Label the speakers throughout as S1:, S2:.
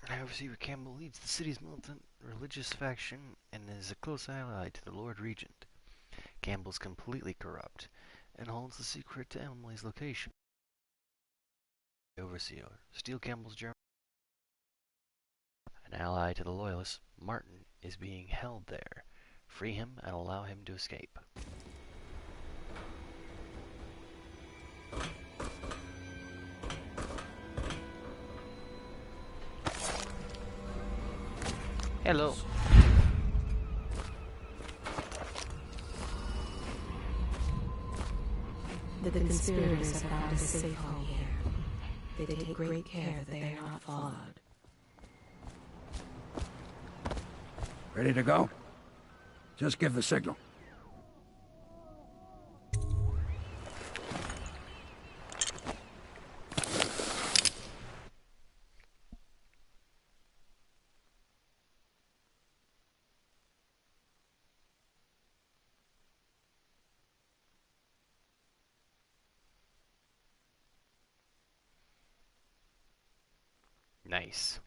S1: I oversee where Campbell leads the city's militant religious faction and is a close ally to the Lord Regent. Campbell's completely corrupt and holds the secret to Emily's location. Overseer, steal Campbell's German. An ally to the Loyalists, Martin is being held there. Free him and allow him to escape. Hello.
S2: The conspirators have found a safe home here. They take great care that they are not followed.
S3: Ready to go? Just give the signal.
S1: Nice.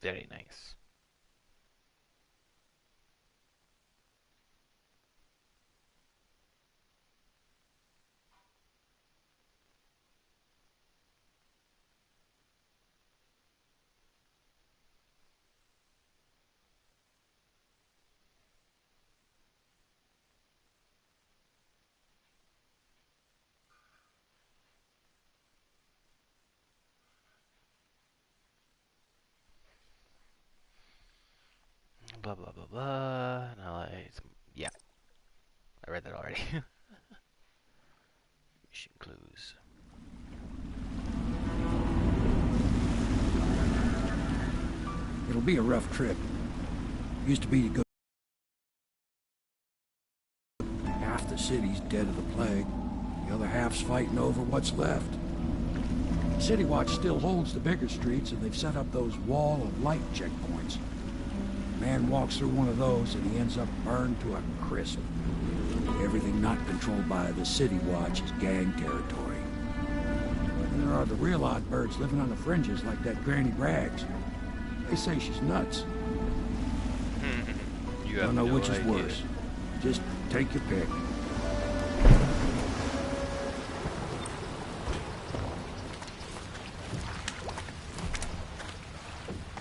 S1: Very nice. Blah blah blah blah. Now yeah, I read that already. Mission clues.
S3: It'll be a rough trip. Used to be to go. Half the city's dead of the plague. The other half's fighting over what's left. City Watch still holds the bigger streets, and they've set up those wall of light checkpoints. Man walks through one of those, and he ends up burned to a crisp. Everything not controlled by the City Watch is gang territory. And there are the real odd birds living on the fringes, like that Granny Braggs. They say she's nuts.
S1: You
S3: Don't
S1: have
S3: know
S1: no
S3: which is
S1: idea.
S3: worse. Just take your pick.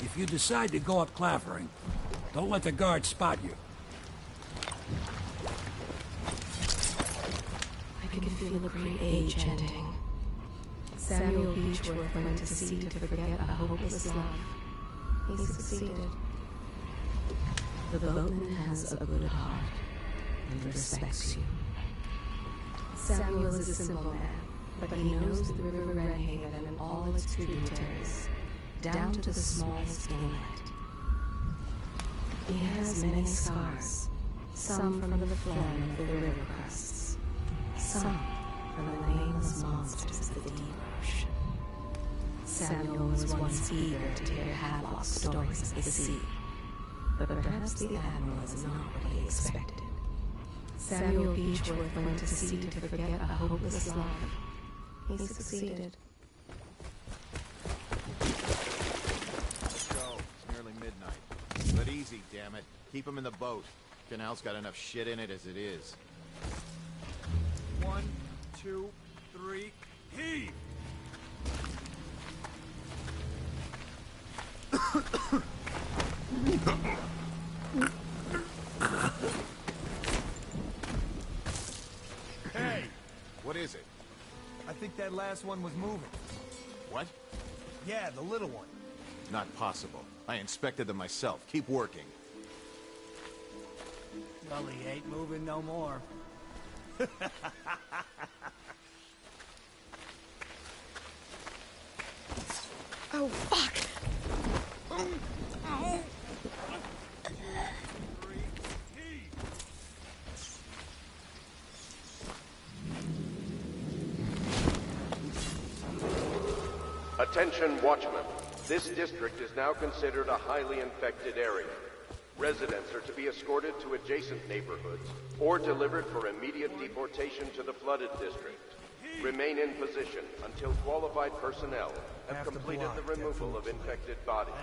S3: If you decide to go up Clavering, don't let the guards spot you.
S2: I can feel a great age ending. Samuel Beechworth went to sea to forget a hopeless love. He succeeded. The boatman has a good heart and respects you. Samuel is a simple man, but he knows the River Redhaven and all its tributaries, down to the smallest inlet. He has many scars, some from the phlegm of the river crusts, some from the nameless monsters of the deep ocean. Samuel was once eager to hear Hadlock's stories of the sea, but perhaps the Admiral is not what he expected. Samuel Beechworth went to sea to forget a hopeless love. He succeeded.
S4: Let's go. It's nearly midnight. But easy, damn it. Keep him in the boat. Canal's got enough shit in it as it is.
S5: 1, 2, 3, heave!
S4: Hey! What is it?
S5: I think that last one was moving.
S4: What?
S5: Yeah, the little one.
S4: Not possible. I inspected them myself. Keep working.
S5: Well, he ain't moving no more.
S6: Oh, fuck!
S7: Attention, Watchmen. This district is now considered a highly infected area. Residents are to be escorted to adjacent neighborhoods or delivered for immediate deportation to the flooded district. Remain in position until qualified personnel have completed the removal of infected bodies.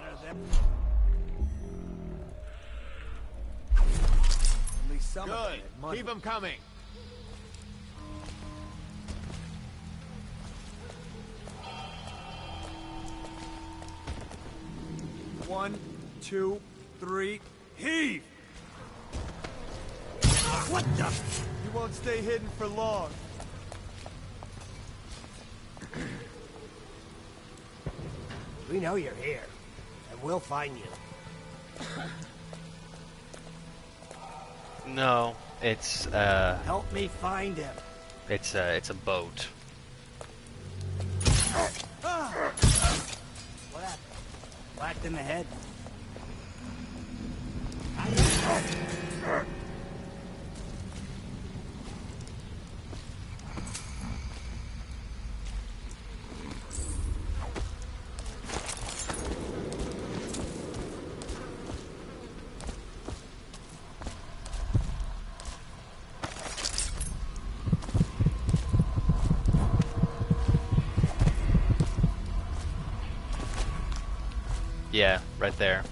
S5: At least some of them
S4: Good.
S5: had money.
S4: Keep them coming.
S5: One, two, three, heave! What the? You won't stay hidden for long.
S8: We know you're here, and we'll find you.
S1: No, it's
S8: Help me find him.
S1: it's a boat.
S8: What happened? Whacked in the head?
S1: Yeah, right there.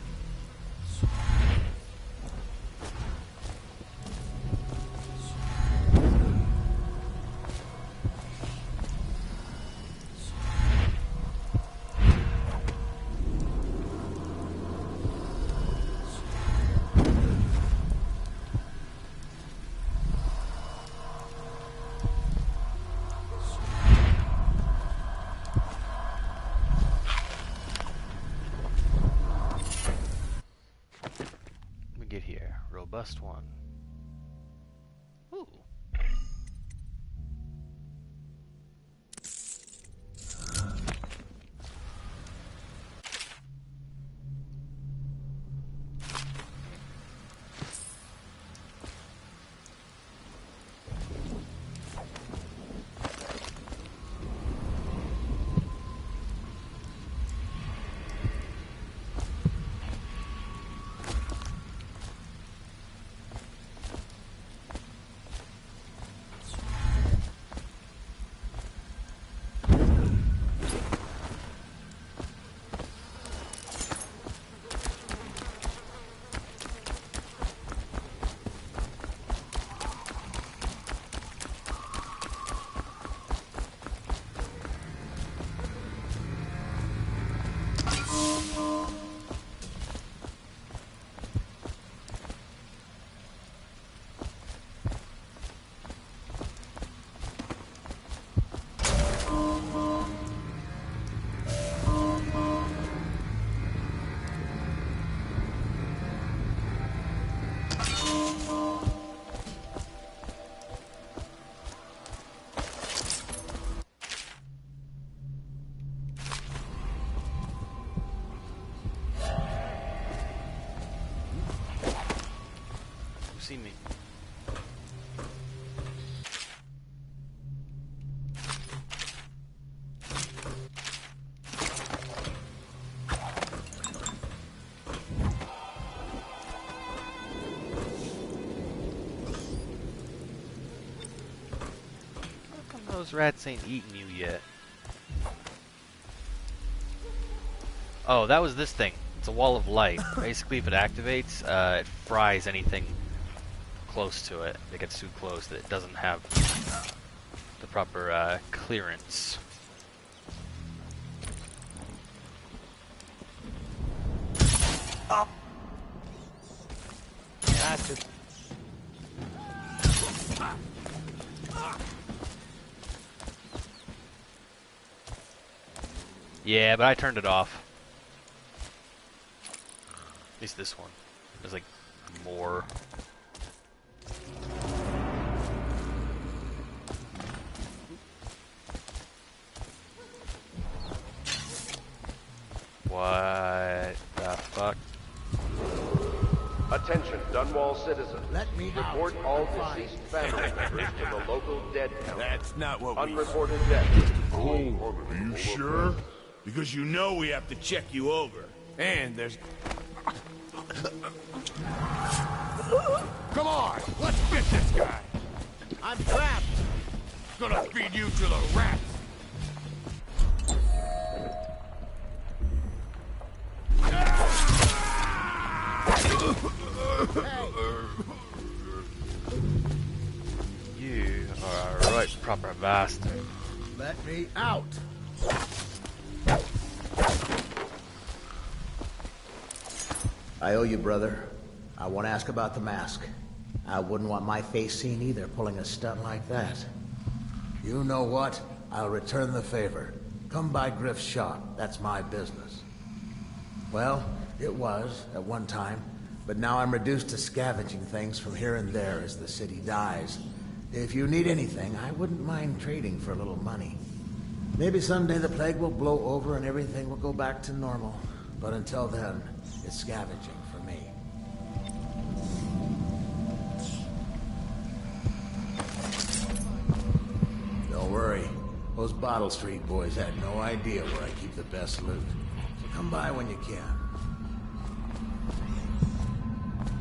S1: Get here. Robust one. Ooh. See me. How come those rats ain't eating you yet? Oh, that was this thing. It's a wall of light. Basically, if it activates, it fries anything close to it. If it gets too close, that it doesn't have the proper clearance.
S8: Up. That's it.
S1: Yeah, but I turned it off. At least this one. There's like more. What the fuck?
S7: Attention, Dunwall citizens.
S8: Let me out.
S7: Report all
S8: I'm fine.
S7: deceased family members to the local dead count.
S4: That's not what we...
S7: Unreported deaths.
S9: Oh, are you sure? Because you know we have to check you over.
S5: And there's...
S3: Come on, let's get this guy.
S4: I'm trapped!
S3: Gonna feed you to the rats.
S1: You are a right proper bastard.
S4: Let me out! I owe you, brother. I want to ask about the mask. I wouldn't want my face seen either, pulling a stunt like that. You know what? I'll return the favor. Come by Griff's shop. That's my business. Well, it was, at one time, but now I'm reduced to scavenging things from here and there as the city dies. If you need anything, I wouldn't mind trading for a little money. Maybe someday the plague will blow over and everything will go back to normal. But until then, it's scavenging for me. Don't worry. Those Bottle Street boys had no idea where I keep the best loot. So come by when you can.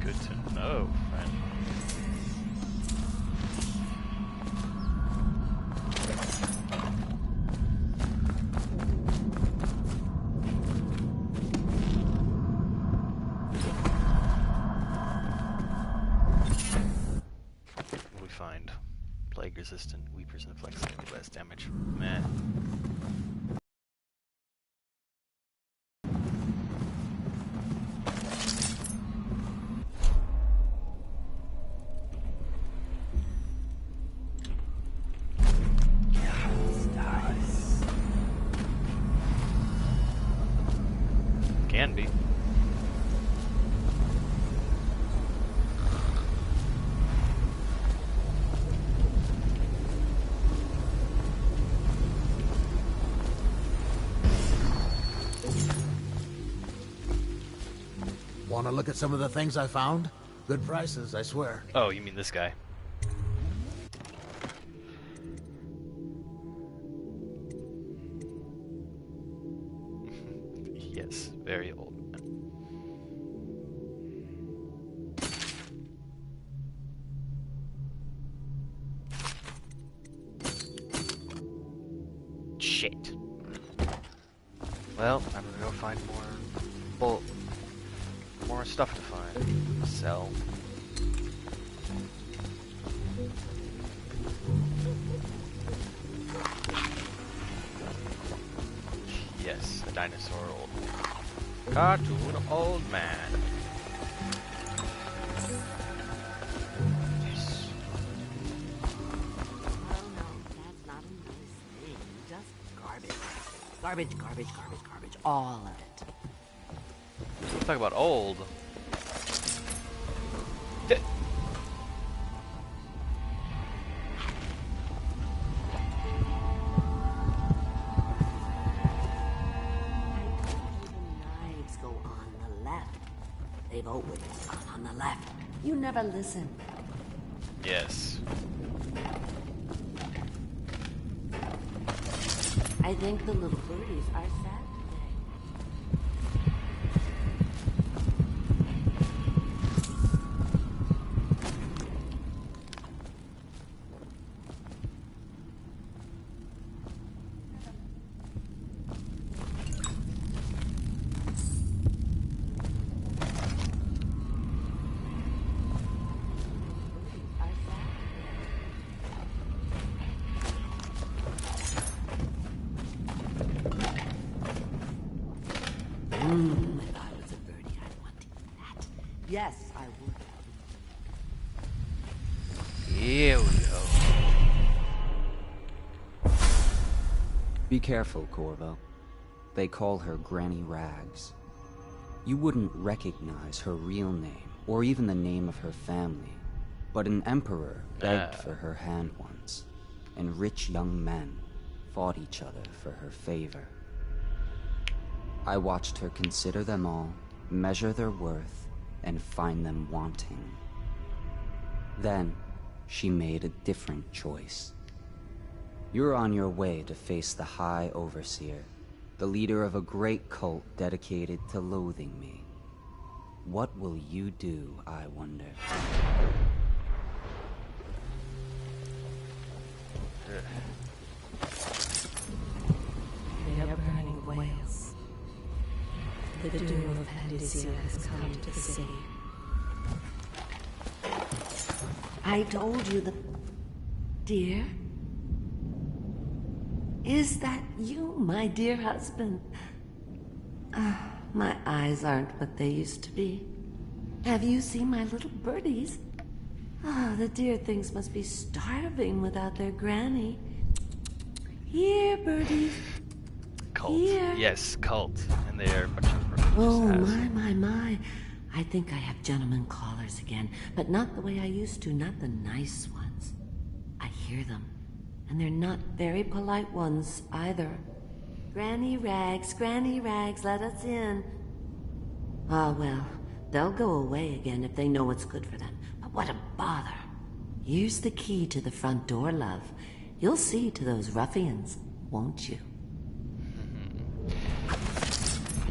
S1: Good to know, friend. What do we find? Plague resistant, weepers and flexible, less damage. Meh. Can be.
S4: Want to look at some of the things I found? Good prices, I swear.
S1: Oh, you mean this guy? Yes, very old. Shit. Well, I'm gonna go find more stuff to find. Sell. Yes, a dinosaur old cartoon old man. Yes.
S2: Oh no, that's not a nice thing. Just garbage. Garbage, garbage, garbage, garbage. All of it.
S1: Talk about old.
S2: Knives go on the left. They've always gone on the left. You never listen.
S1: Yes.
S2: I think the little birdies are sad today. If I was a birdie, I'd want to eat that. Yes, I would.
S1: Here we go.
S10: Be careful, Corvo. They call her Granny Rags. You wouldn't recognize her real name, or even the name of her family. But an emperor begged for her hand once, and rich young men fought each other for her favor. I watched her consider them all, measure their worth, and find them wanting. Then, she made a different choice. You're on your way to face the High Overseer, the leader of a great cult dedicated to loathing me. What will you do, I wonder?
S2: They are burning whales. The doom of Pandasia has come to the city.
S11: I told you the... Dear? Is that you, my dear husband? My eyes aren't what they used to be. Have you seen my little birdies? The dear things must be starving without their granny. Here, birdies.
S1: Cult.
S11: Here.
S1: Yes, cult. And they are a bunch of
S11: Oh,
S1: assassins.
S11: my. I think I have gentlemen callers again, but not the way I used to, not the nice ones. I hear them, and they're not very polite ones either. Granny Rags, let us in. Ah, well, they'll go away again if they know what's good for them. But what a bother. Here's the key to the front door, love. You'll see to those ruffians, won't you?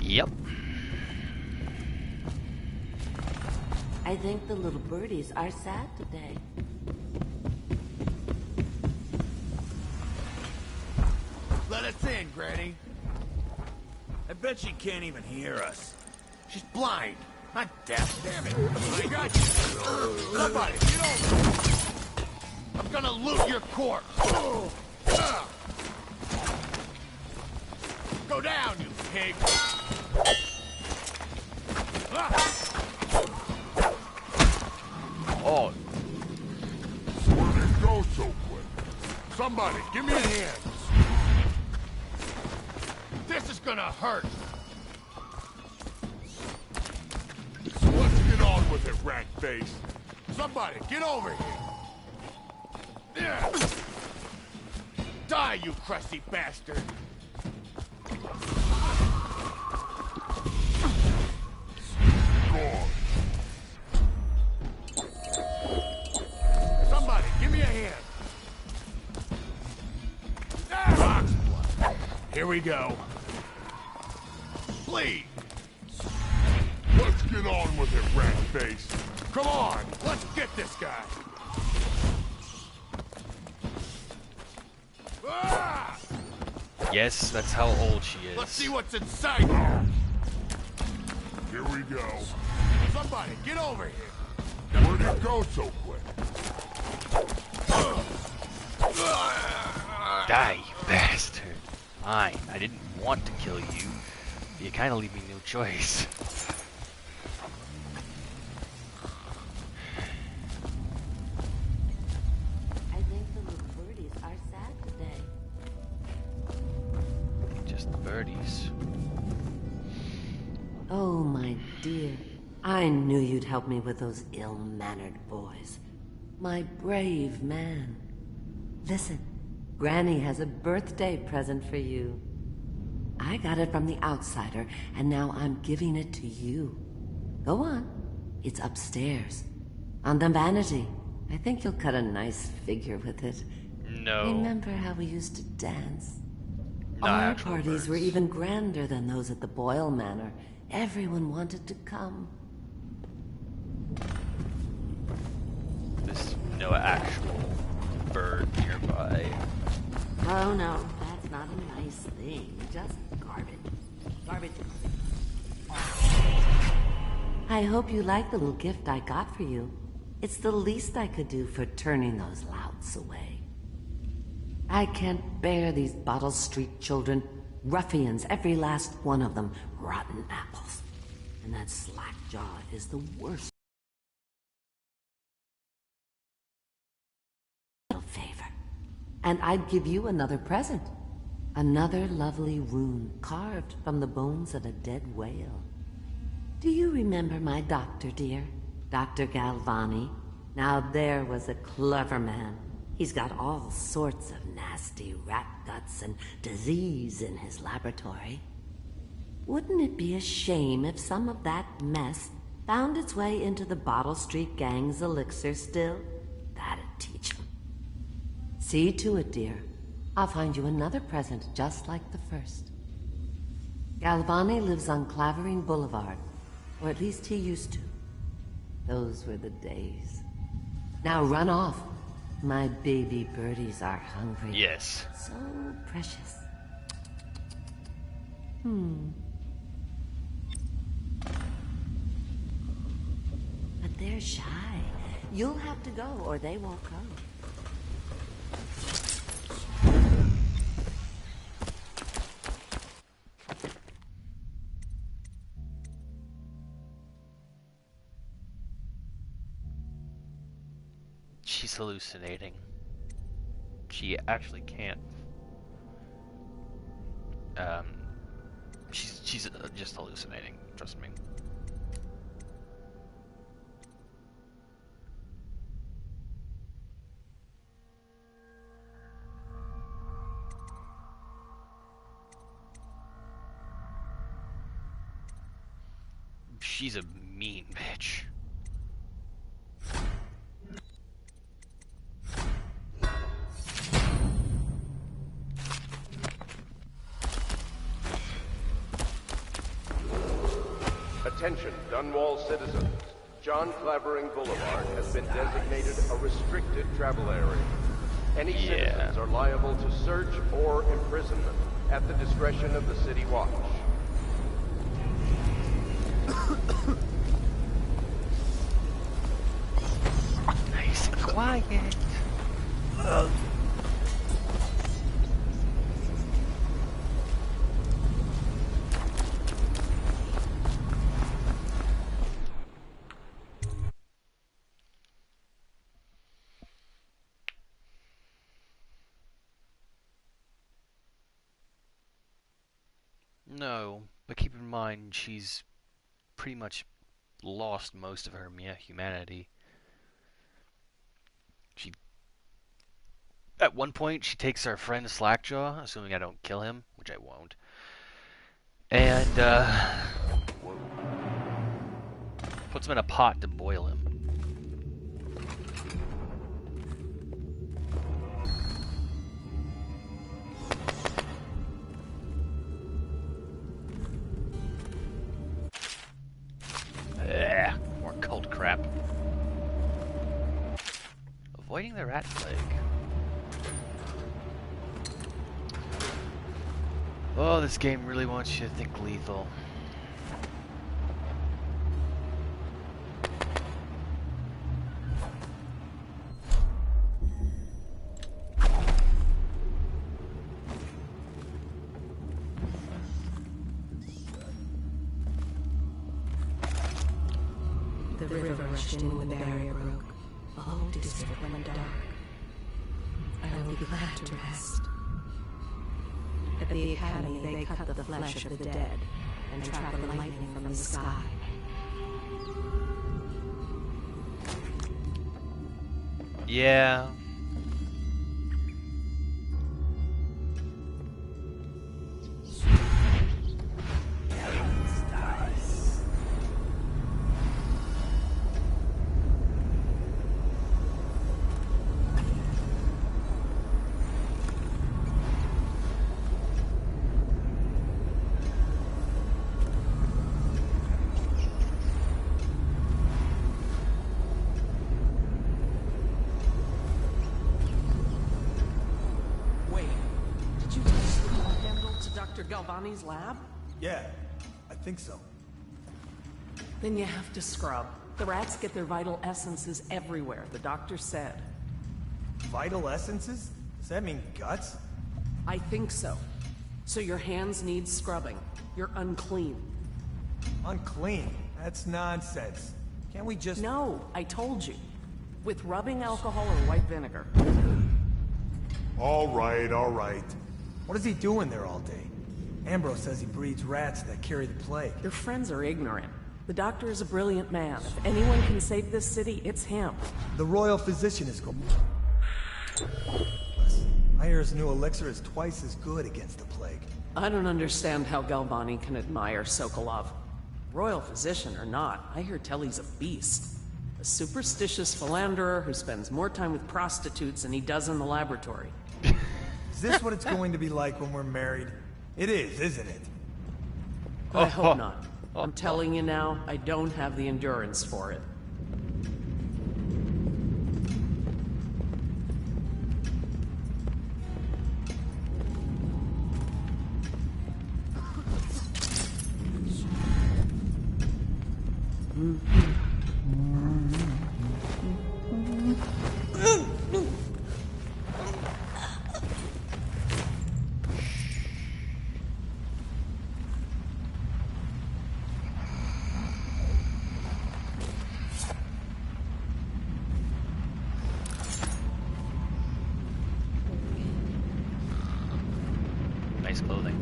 S1: Yep.
S11: I think the little birdies are sad today.
S5: Let us in, Granny.
S9: I bet she can't even hear us.
S5: She's blind, not deaf. Damn it! I got you. Somebody, get over. I'm gonna loot your corpse. Go down, you pig.
S1: Oh,
S12: Where did it go so quick? Somebody, give me a hand.
S5: This is gonna hurt.
S12: Let's get on with it, rat face.
S5: Somebody, get over here. Yeah. Die, you crusty bastard.
S12: Gone.
S5: Somebody, give me a hand.
S12: Fox blood.
S5: Here we go. Bleed.
S12: Let's get on with it, rat face.
S5: Come on, let's get this guy. Ah!
S1: yes, that's how old she is.
S5: Let's see what's inside here.
S12: Here we go.
S5: Somebody, get over here.
S12: Where did it go so quick?
S1: Die, you bastard. Fine, I didn't want to kill you. You kind of leave me no choice.
S11: I think the little birdies are sad today.
S1: Just the birdies.
S11: Oh, my dear. I knew you'd help me with those ill-mannered boys. My brave man. Listen, Granny has a birthday present for you. I got it from the outsider, and now I'm giving it to you. Go on. It's upstairs. On the vanity. I think you'll cut a nice figure with it.
S1: No.
S11: Remember how we used to dance?
S1: Not
S11: Our
S1: actual
S11: parties
S1: birds.
S11: were even grander than those at the Boyle Manor. Everyone wanted to come.
S1: There's no actual bird nearby.
S11: Oh no, that's not a nice thing. Just garbage. Garbage. I hope you like the little gift I got for you. It's the least I could do for turning those louts away. I can't bear these Bottle Street children. Ruffians, every last one of them. Rotten apples. And that slack jaw is the worst. Favor. And I'd give you another present. Another lovely rune carved from the bones of a dead whale. Do you remember my doctor, dear? Dr. Galvani? Now there was a clever man. He's got all sorts of nasty rat guts and disease in his laboratory. Wouldn't it be a shame if some of that mess found its way into the Bottle Street Gang's elixir still? That'd teach him. See to it, dear. I'll find you another present just like the first. Galvani lives on Clavering Boulevard, or at least he used to. Those were the days. Now run off. My baby birdies are hungry.
S1: Yes.
S11: So precious. But they're shy. You'll have to go, or they won't come.
S1: She's hallucinating. She actually can't. She's just hallucinating. Trust me. She's a mean bitch.
S7: Attention, Dunwall citizens. John Clavering Boulevard has been designated a restricted travel area. Any citizens are liable to search or imprisonment at the discretion of the City Watch.
S1: Nice and quiet. No, but keep in mind she's pretty much lost most of her humanity. She, at one point, she takes our friend Slackjaw, assuming I don't kill him, which I won't, and puts him in a pot to boil him. More cult crap. Avoiding the rat plague. Oh, this game really wants you to think lethal.
S2: The river rushed in when the barrier broke. A home to district went dark. I will be glad to rest. At the Academy, they cut the flesh of the dead and trap the lightning from the sky.
S1: Yeah.
S13: Galvani's lab?
S14: Yeah, I think so.
S13: Then you have to scrub. The rats get their vital essences everywhere, the doctor said.
S14: Vital essences? Does that mean guts?
S13: I think so. So your hands need scrubbing. You're unclean.
S14: Unclean? That's nonsense. Can't we just...
S13: No, I told you. With rubbing alcohol or white vinegar.
S14: All right, all right. What is he doing there all day? Ambrose says he breeds rats that carry the plague.
S13: Your friends are ignorant. The doctor is a brilliant man. If anyone can save this city, it's him.
S14: The royal physician is going. I hear his new elixir is twice as good against the plague.
S13: I don't understand how Galvani can admire Sokolov. Royal physician or not, I hear Telly's a beast. A superstitious philanderer who spends more time with prostitutes than he does in the laboratory.
S14: Is this what it's going to be like when we're married? It is, isn't it?
S13: I hope not. I'm telling you now, I don't have the endurance for it.
S1: Nice clothing.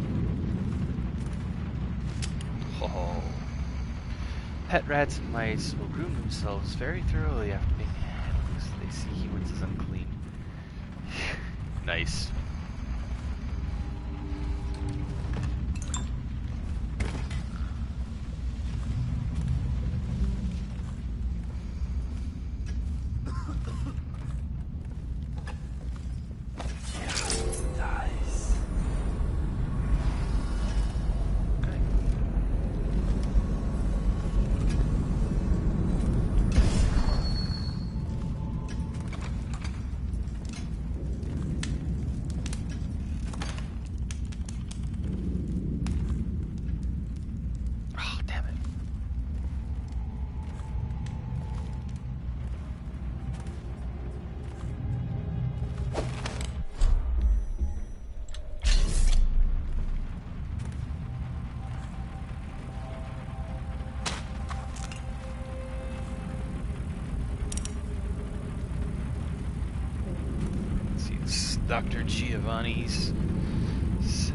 S1: Oh. Pet rats and mice will groom themselves very thoroughly after being handled so they see humans as unclean. Nice. Oh, damn it. Let's see, it's Dr. Giovanni's safe.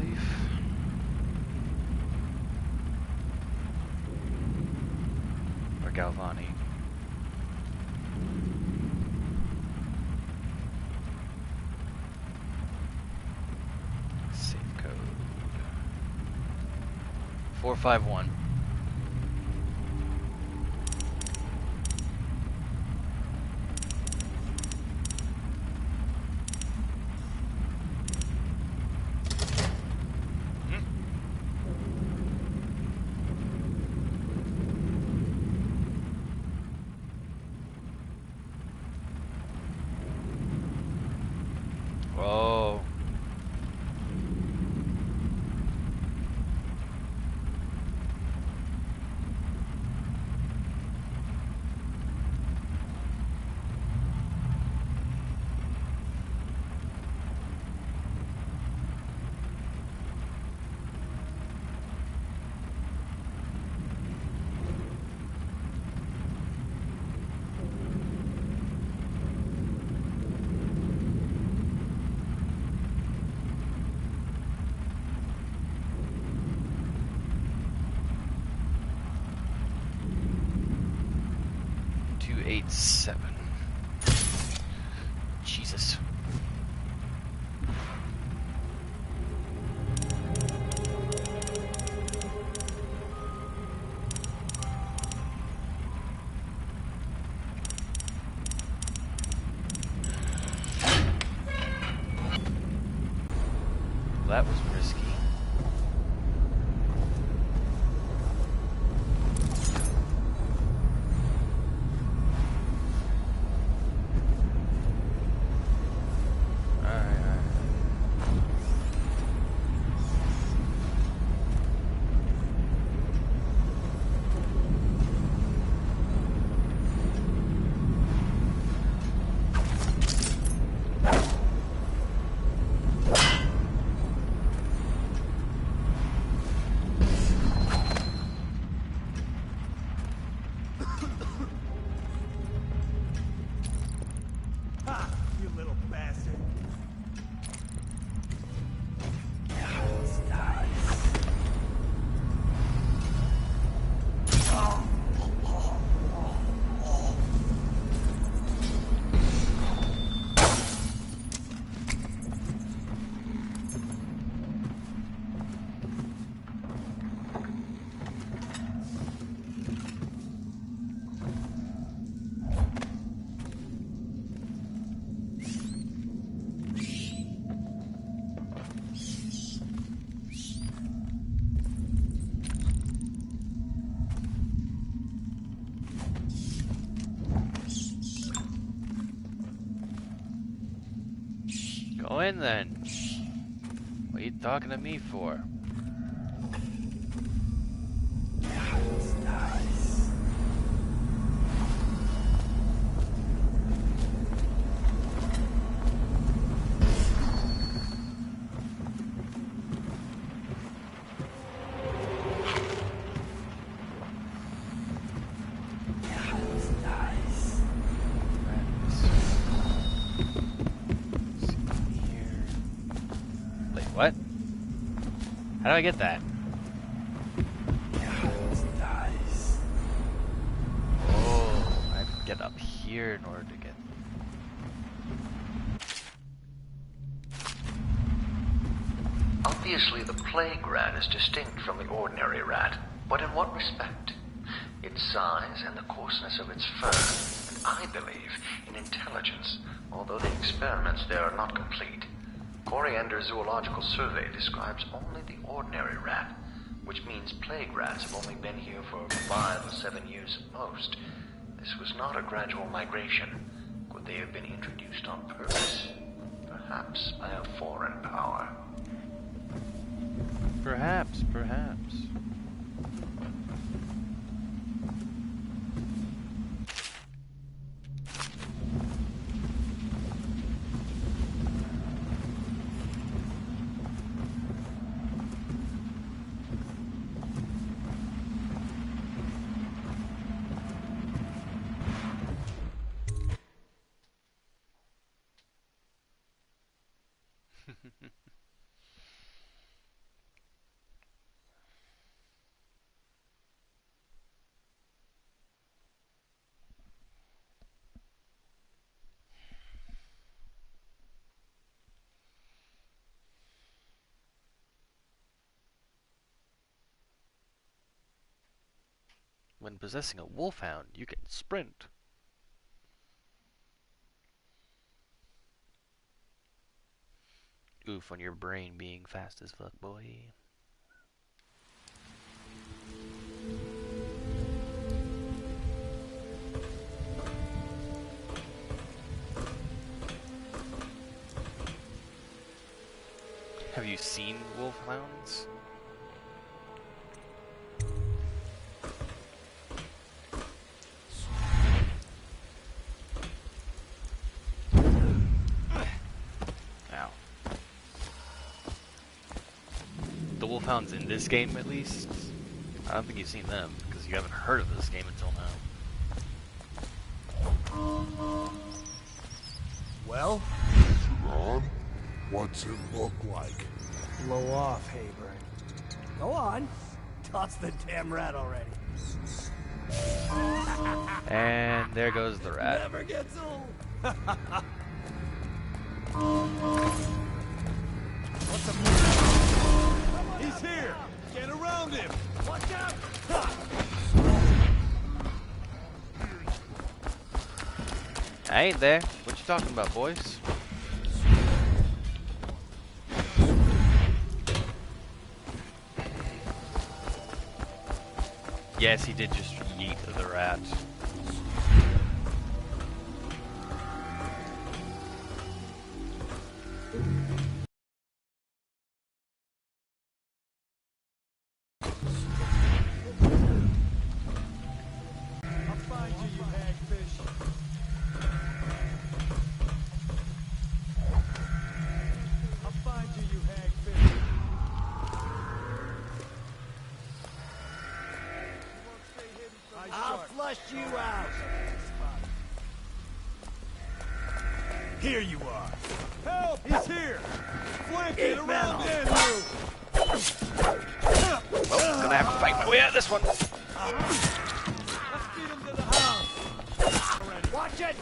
S1: Or Galvani. Safe code 451. Whoa. Seven. Jesus. That was risky. in then. What are you talking to me for? What? How do I get that? Oh, I have to get up here in order to get...
S15: Obviously, the plague rat is distinct from the ordinary rat, but in what respect? Its size and the coarseness of its fur, and I believe in intelligence, although the experiments there are not complete. Coriander's zoological survey describes only the ordinary rat, which means plague rats have only been here for 5 or 7 years at most. This was not a gradual migration. Could they have been introduced on purpose? Perhaps by a foreign power.
S1: Perhaps. When possessing a wolfhound, you can sprint. Oof on your brain being fast as fuck, boy. Have you seen wolfhounds? The wolfhounds in this game, at least, I don't think you've seen them, because you haven't heard of this game until now.
S14: Well?
S12: Ron, what's it look like?
S14: Blow off, Hayburn. Go on. Toss the damn rat already.
S1: And there goes the rat.
S14: Never gets old. What's the
S5: He's here! Get around him! Watch out!
S1: I ain't there. What you talking about, boys? Yes, he did just yeet the rat.
S8: I'll flush you out.
S5: Here you are. Help! He's here! Flank it around there, you!
S1: Well, gonna have to fight my way out of this one.
S5: Let's beat him to the house.
S8: Watch it!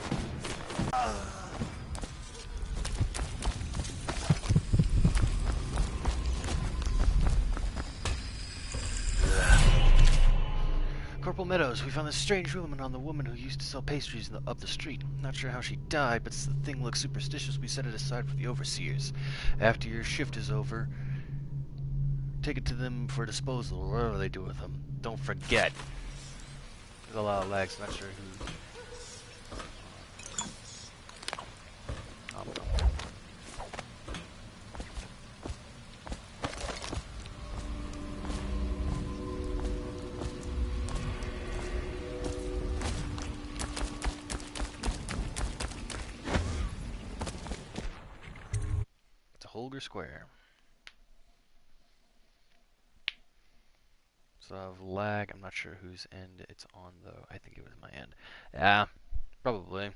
S1: Corporal Meadows, we found this strange rumor on the woman who used to sell pastries up the street. Not sure how she died, but the thing looks superstitious. We set it aside for the overseers. After your shift is over, take it to them for disposal, or whatever they do with them. Don't forget. There's a lot of lags, not sure who. Trafalgar Square. So I have lag. I'm not sure whose end it's on though. I think it was my end. Yeah, probably.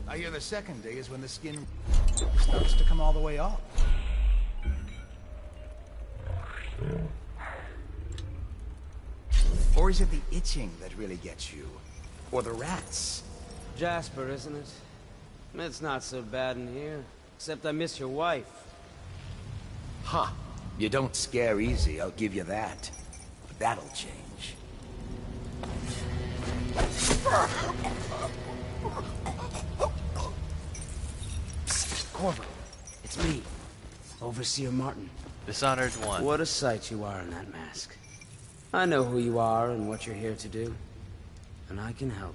S5: I hear the second day is when the skin starts to come all the way off. Or is it the itching that really gets you? Or the rats?
S16: Jasper, isn't it? It's not so bad in here. Except I miss your wife.
S5: Huh. You don't scare easy, I'll give you that. But that'll change.
S16: Corvo, it's me, Overseer Martin.
S1: Dishonored one.
S16: What a sight you are in that mask. I know who you are and what you're here to do. And I can help.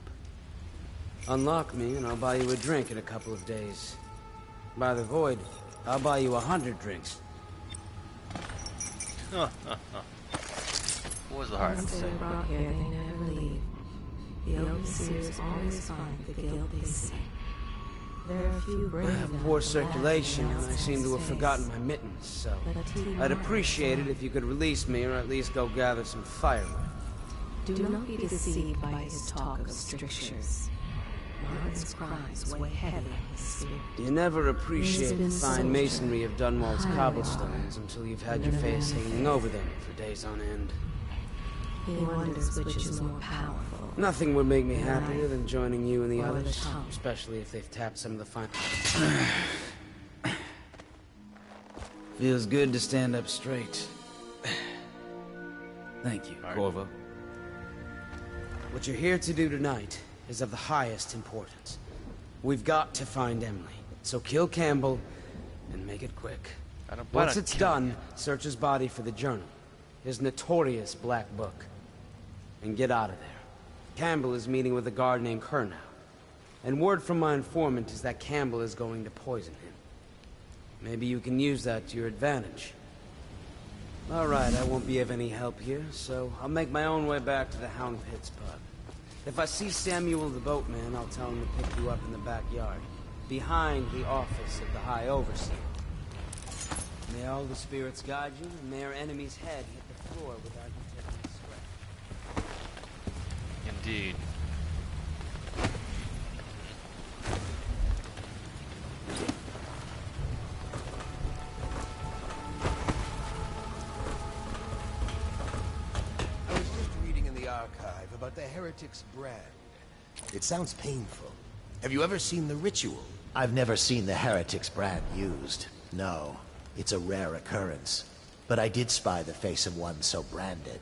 S16: Unlock me and I'll buy you a drink in a couple of days. By the Void, I'll buy you 100 drinks.
S1: What was the hard to
S2: Once
S1: say?
S2: they're brought here, they never leave. The Overseers always find the guilt they seek. There are a few brave
S16: I have
S2: enough
S16: poor
S2: to laugh
S16: circulation
S2: when
S16: and I
S2: else
S16: seem to have
S2: stays.
S16: forgotten my mittens, so
S2: But T.
S16: I'd appreciate it if you could release me or at least go gather some firewood.
S2: Do not be deceived by his talk of strictures. Martin's crimes weigh heavy on his spirit.
S16: You never appreciate the
S2: been
S16: fine
S2: soldier,
S16: masonry of Dunwall's
S2: highway
S16: cobblestones until you've had your face hanging over them for days on end.
S2: He wonders which is more powerful.
S16: Nothing would make me happier than joining you and the
S2: Or the
S16: others,
S2: tongue.
S16: especially if they've tapped some of the fine... Feels good to stand up straight. Thank you, Corvo. What you're here to do tonight is of the highest importance. We've got to find Emily, so kill Campbell and make it quick.
S1: I don't plan
S16: Once
S1: on
S16: it's
S1: killing
S16: done, search his body for the journal, his notorious black book, and get out of there. Campbell is meeting with a guard named Kernow, and word from my informant is that Campbell is going to poison him. Maybe you can use that to your advantage. All right, I won't be of any help here, so I'll make my own way back to the Hound Pits pub. If I see Samuel the boatman, I'll tell him to pick you up in the backyard, behind the office of the High Overseer. May all the spirits guide you, and may our enemy's head hit the floor without you taking a scratch.
S1: Indeed.
S5: I was just reading in the archive about the Heretic's brand. It sounds painful. Have you ever seen the ritual?
S4: I've never seen the Heretic's brand used. No, it's a rare occurrence. But I did spy the face of one so branded.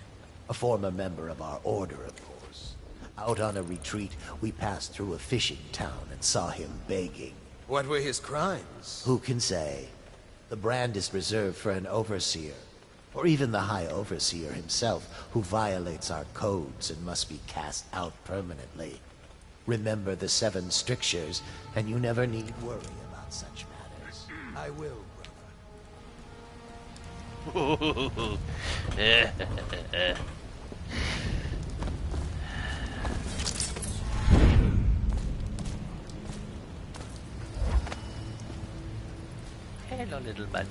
S4: A former member of our order, of course. Out on a retreat, we passed through a fishing town and saw him begging.
S5: What were his crimes?
S4: Who can say? The brand is reserved for an overseer, or even the High Overseer himself, who violates our codes and must be cast out permanently. Remember the 7 strictures, and you never need worry about such matters.
S5: I will,
S1: Hello, little buddy.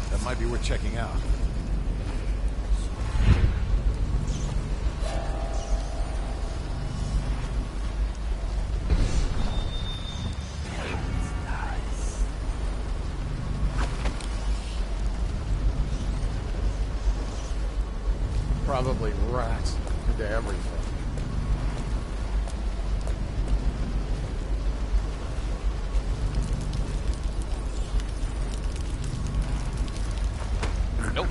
S5: That might be worth checking out.
S12: Probably rats into everything.
S1: Nope.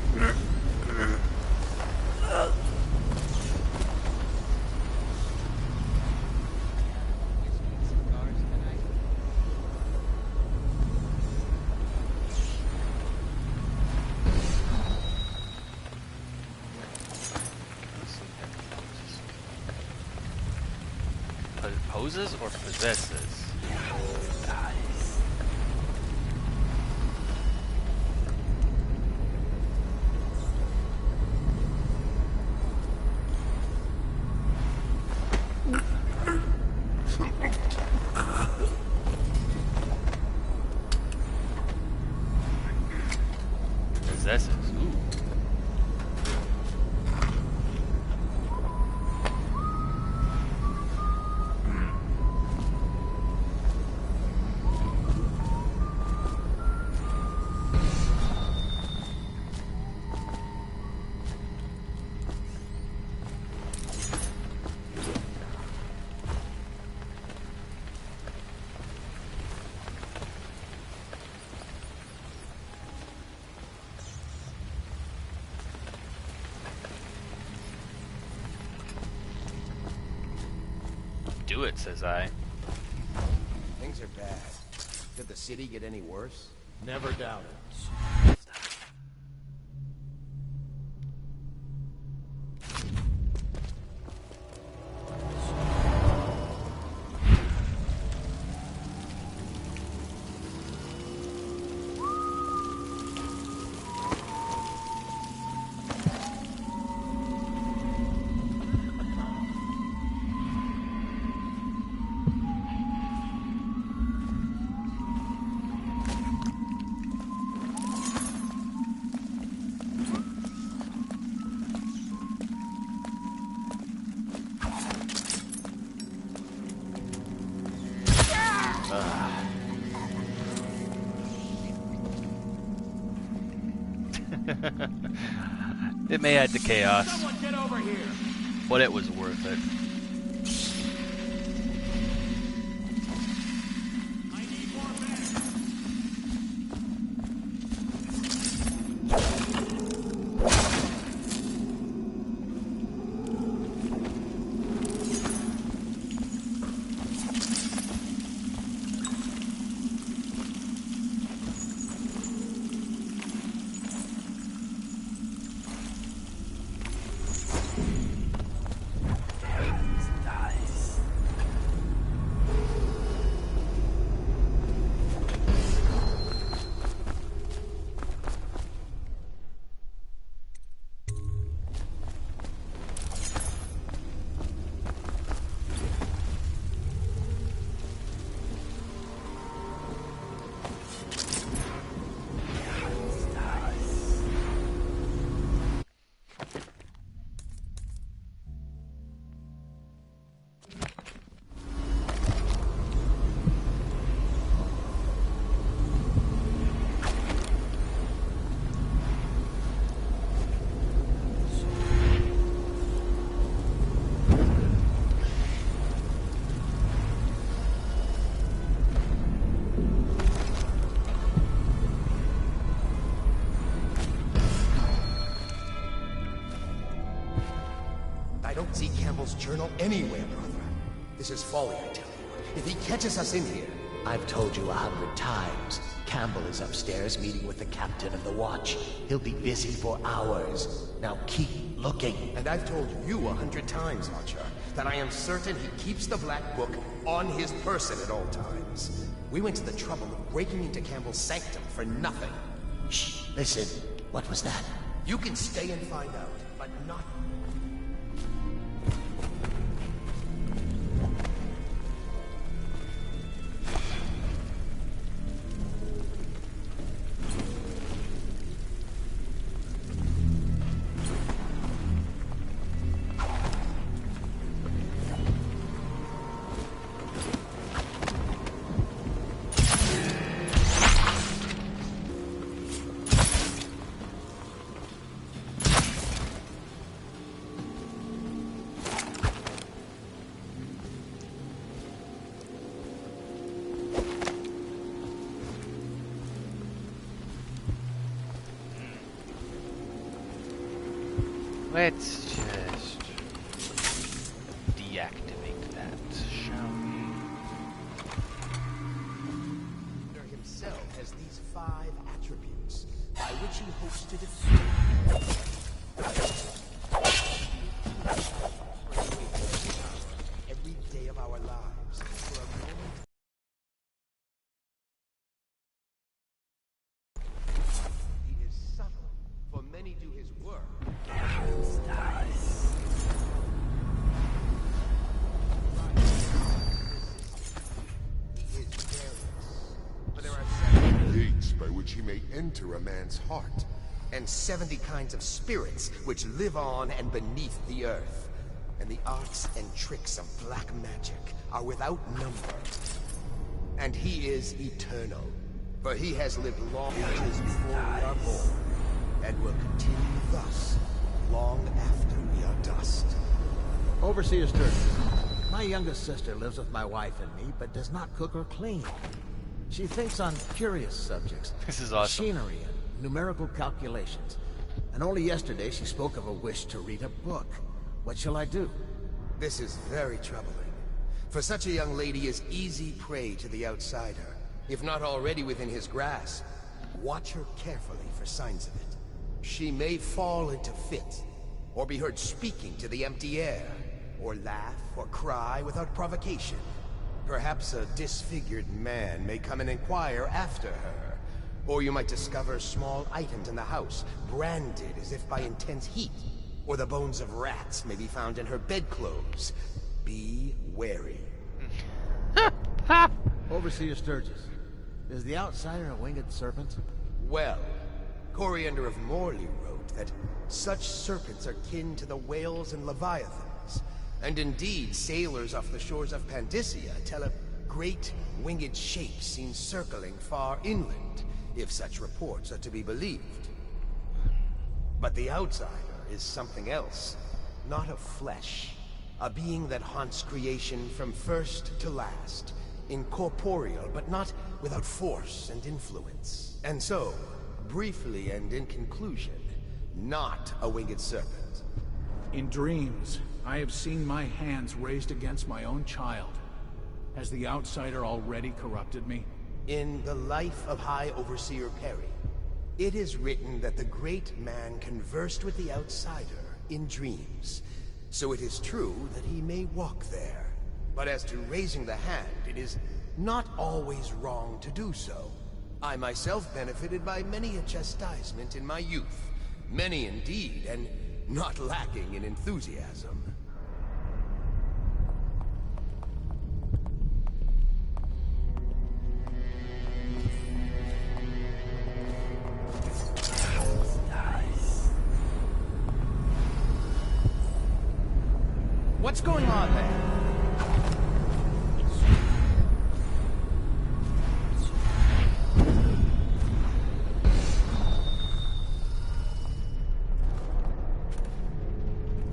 S1: Exposes or possesses? Possesses. Ooh. Do it, says I.
S5: Things are bad. Could the city get any worse?
S8: Never doubt it.
S1: It may add to chaos,
S8: Someone get over here!
S1: but it was worth it.
S8: I need more men!
S5: I don't see Campbell's journal anywhere, brother. This is folly, I tell you. If he catches us in here...
S4: I've told you 100 times. Campbell is upstairs meeting with the captain of the watch. He'll be busy for hours. Now keep looking.
S5: And I've told you 100 times, Archer, that I am certain he keeps the Black Book on his person at all times. We went to the trouble of breaking into Campbell's sanctum for nothing.
S4: Shh, listen. What was that?
S5: You can stay and find out, but not...
S1: Let's just deactivate that, shall we?
S5: Himself has these 5 attributes by which he hopes to defeat every day of our lives.
S12: he may enter a man's heart.
S5: And 70 kinds of spirits which live on and beneath the earth. And the arts and tricks of black magic are without number. And he is eternal, for he has lived long ages before we are born, and will continue thus long after we are dust.
S4: Overseer Sturgis, my youngest sister lives with my wife and me, but does not cook or clean. She thinks on curious subjects.
S1: This is awesome.
S4: Machinery and numerical calculations. And only yesterday she spoke of a wish to read a book. What shall I do?
S5: This is very troubling. For such a young lady is easy prey to the outsider, if not already within his grasp. Watch her carefully for signs of it. She may fall into fits, or be heard speaking to the empty air, or laugh or cry without provocation. Perhaps a disfigured man may come and inquire after her, or you might discover small items in the house, branded as if by intense heat, or the bones of rats may be found in her bedclothes. Be wary.
S4: Overseer Sturgis, is the outsider a winged serpent?
S5: Well, Coriander of Morley wrote that such serpents are kin to the whales and leviathans, and indeed sailors off the shores of Pandysia tell of great winged shapes seen circling far inland, if such reports are to be believed. But the outsider is something else, not of flesh, a being that haunts creation from first to last, incorporeal but not without force and influence. And so, briefly and in conclusion, not a winged serpent.
S3: In dreams, I have seen my hands raised against my own child. Has the outsider already corrupted me?
S5: In the life of High Overseer Perry, it is written that the great man conversed with the outsider in dreams. So it is true that he may walk there. But as to raising the hand, it is not always wrong to do so. I myself benefited by many a chastisement in my youth. Many indeed, and not lacking in enthusiasm. What's going on there?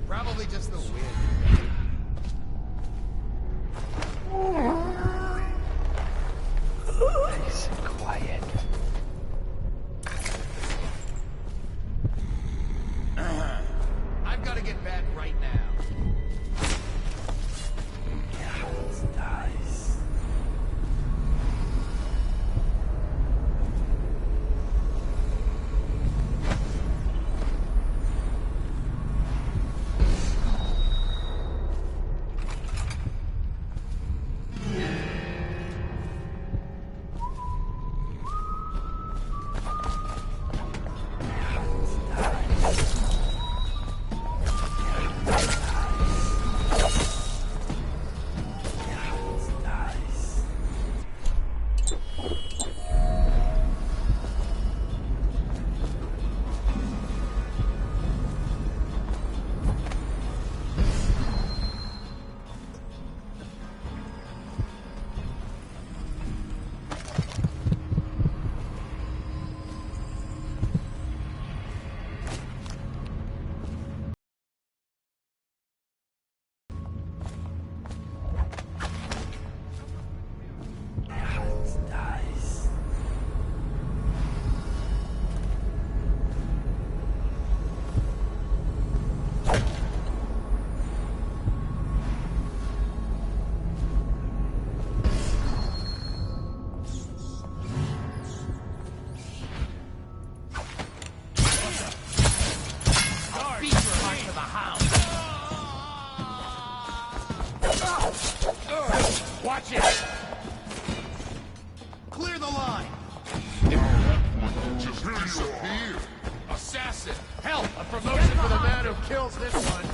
S5: Probably just the wind.
S1: Nice and quiet.
S5: I've got to get back right now.
S1: Nice.
S5: Watch it! Clear the line!
S12: Just disappear.
S5: Assassin! Help! A promotion for the man who kills this one!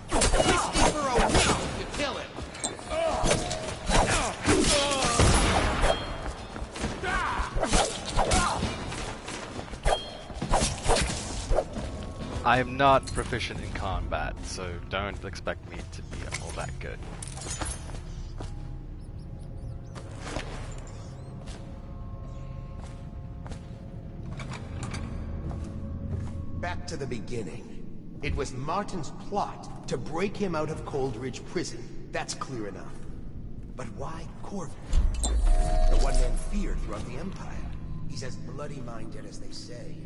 S5: Whiskey for a week if you kill him!
S1: I am not proficient in combat, so don't expect me to be all that good.
S5: Back to the beginning. It was Martin's plot to break him out of Coldridge Prison. That's clear enough. But why Corvin? The one man feared throughout the Empire. He's as bloody-minded as they say.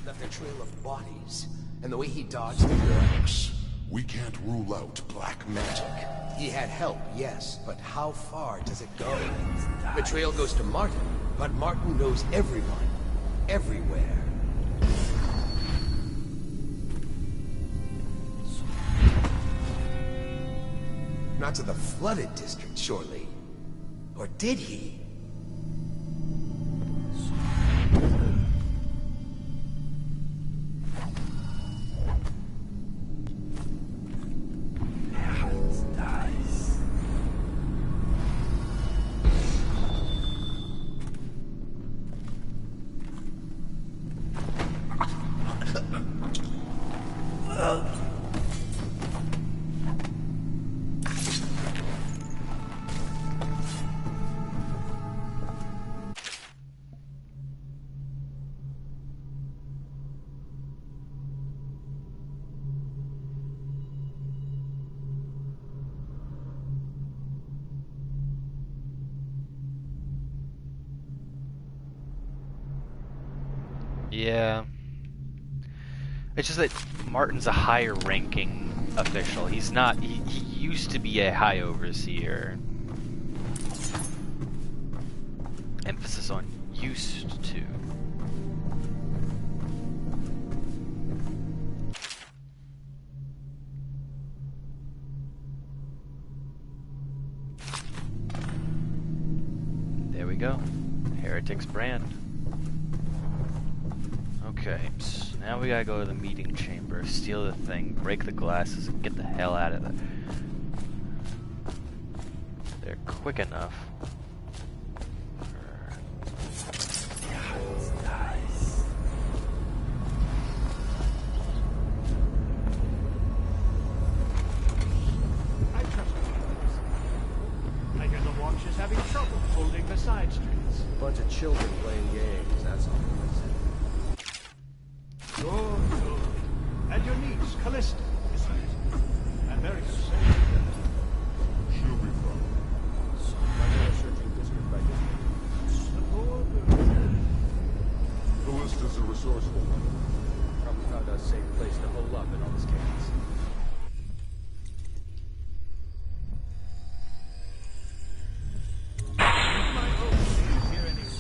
S5: Left a trail of bodies. And the way he dodged the works.
S12: We can't rule out black magic.
S5: He had help, yes, but how far does it go? The trail goes to Martin, but Martin knows everyone. Everywhere. Not to the flooded district, surely. Or did he?
S1: Yeah. It's just that Martin's a higher ranking official. He's not, he used to be a high overseer. Emphasis on used to. There we go. Heretic's brand. Okay, so now we gotta go to the meeting chamber, steal the thing, break the glasses, and get the hell out of there. They're quick enough.
S17: I hear the watch is having trouble holding the side streets.
S18: Bunch of children playing games, that's all.
S17: Good, good. And your niece, Callista, isn't it? America saved her.
S12: She'll be fine.
S18: I'm searching district by district.
S12: Callista's a resourceful one.
S18: Probably found a safe place to hole up in all this chaos.
S17: My oath, here anyway.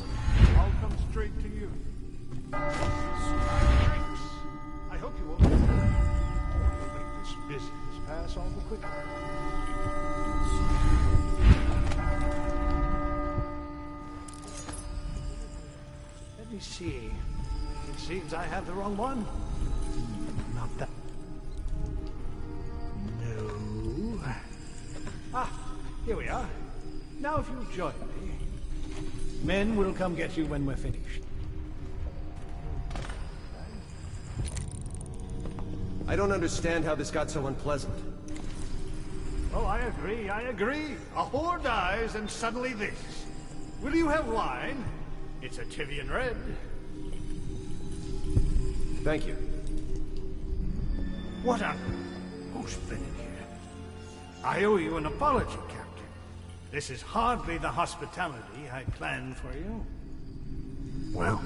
S17: I'll come straight to you. I hope you won't. You'll make this business pass all the quicker. Let me see. It seems I have the wrong one. Not that. No. Ah, here we are. Now if you'll join me. Men will come get you when we're finished.
S18: I don't understand how this got so unpleasant.
S17: Oh, I agree, I agree. A whore dies and suddenly this. Will you have wine? It's a Tivian red.
S18: Thank you.
S17: What on? Who's been in here? I owe you an apology, Captain. This is hardly the hospitality I planned for you. Well,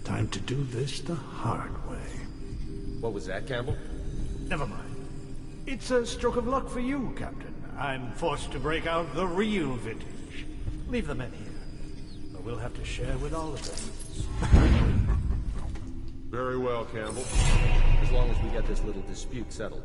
S17: time to do this the hard way.
S18: What was that, Campbell?
S17: Never mind. It's a stroke of luck for you, Captain. I'm forced to break out the real vintage. Leave the men here. But we'll have to share with all of them.
S12: Very well, Campbell.
S18: As long as we get this little dispute settled.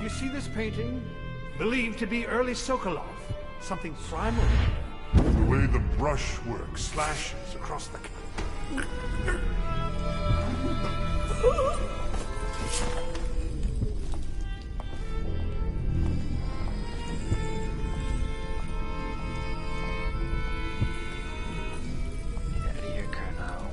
S17: You see this painting? Believed to be early Sokolov. Something primal.
S12: The way the brushwork slashes across the canvas.
S1: Get out of here, Colonel.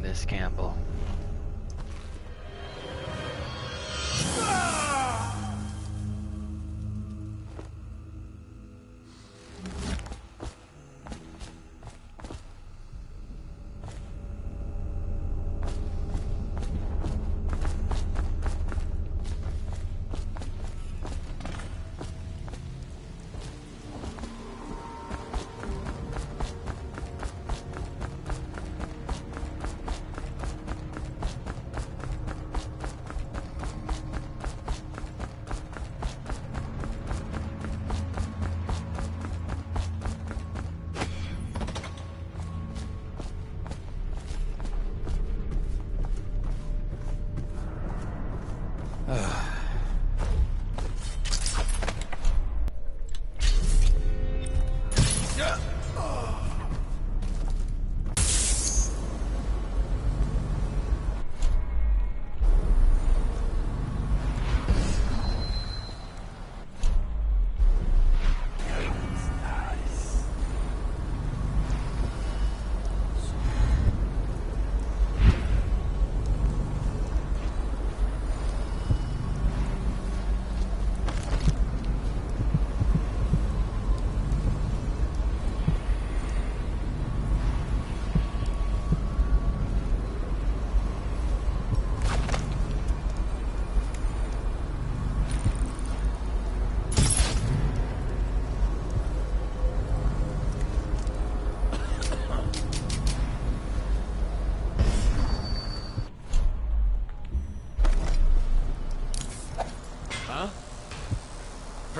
S1: Miss Campbell.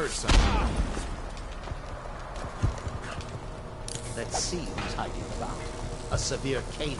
S9: heard something.
S4: Let's see who's hiding about. A severe caning.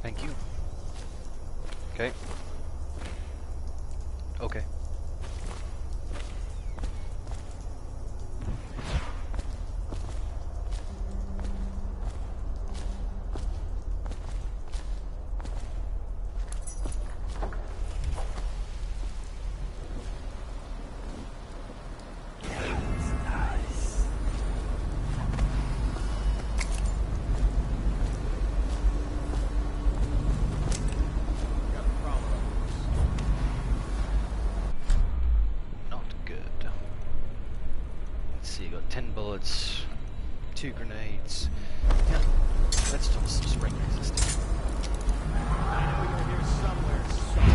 S1: Thank you. Okay. Okay. Not good. Let's see, you got 10 bullets, 2 grenades. Yeah, let's still some spring resistant.
S9: I know you're here somewhere, son.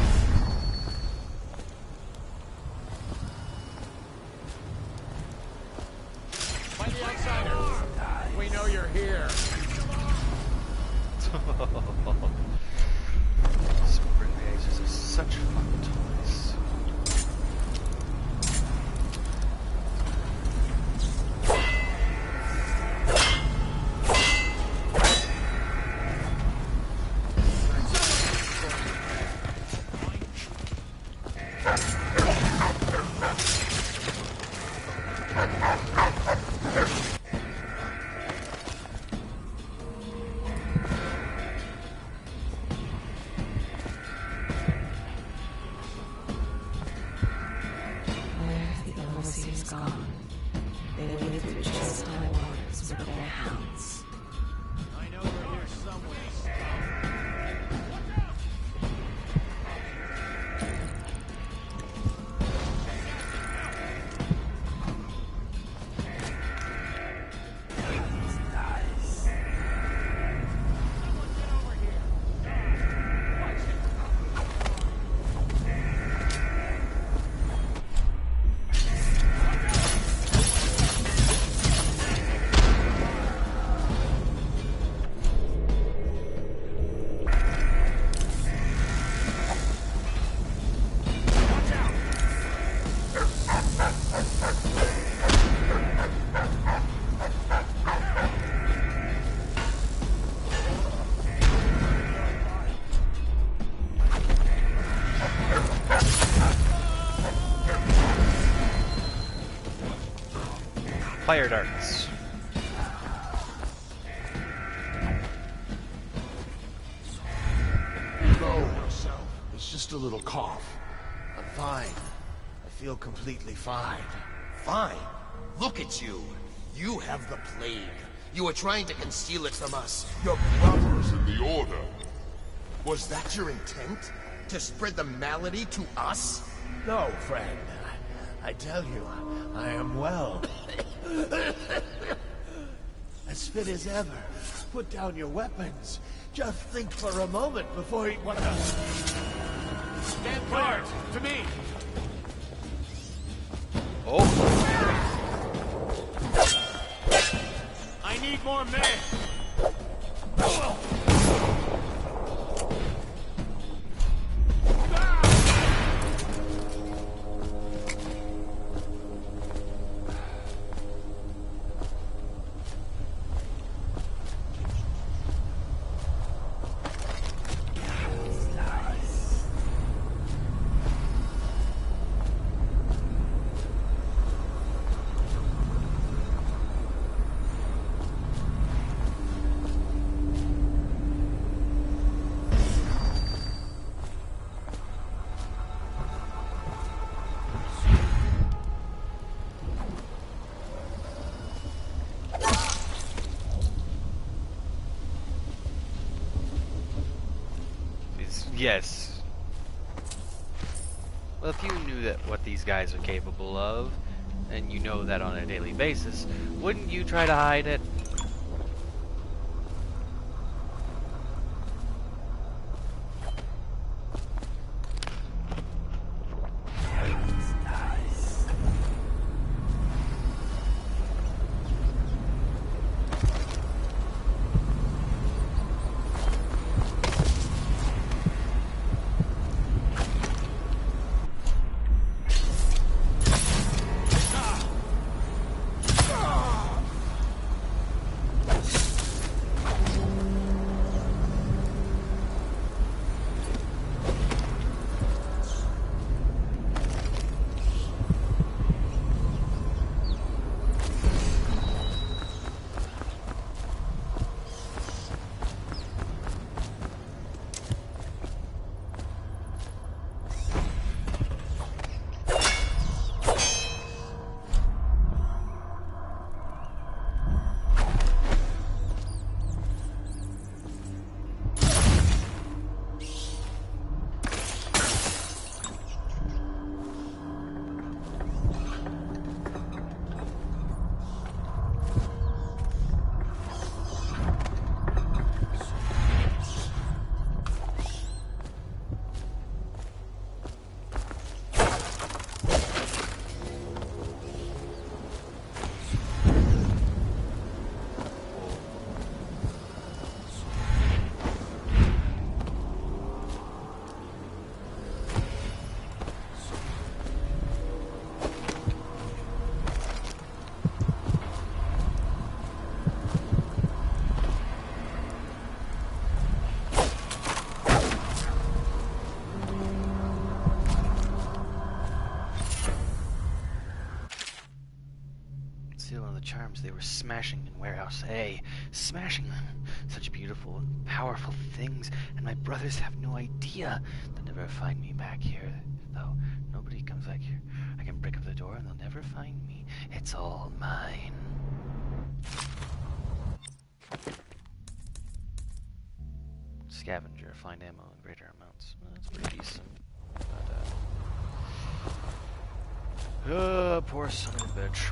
S9: Find the outsiders. We know you're here.
S1: Spring grenades are such fun toys.
S2: Gone. They waited through chest high waters with their hounds.
S9: I know you're here somewhere.
S1: Fire darts.
S5: Lower yourself. It's just a little cough. I'm fine. I feel completely fine. Fine. Look at you. You have the plague. You were trying to conceal it from us. Your brothers
S12: in the Order.
S5: Was that your intent? To spread the malady to us?
S8: No, friend. I tell you, I am well. As fit as ever. Put down your weapons. Just think for a moment before you... What the... Stand guard! To me!
S1: Oh!
S8: I need more men!
S1: Yes. Well, if you knew that what these guys are capable of, and you know that on a daily basis, wouldn't you try to hide it? Charms they were smashing in Warehouse A. Smashing them. Such beautiful and powerful things, and my brothers have no idea. They'll never find me back here, though. Nobody comes back here. I can break up the door and they'll never find me. It's all mine. Scavenger. Find ammo in greater amounts. Well, that's pretty decent. But, poor son of a bitch.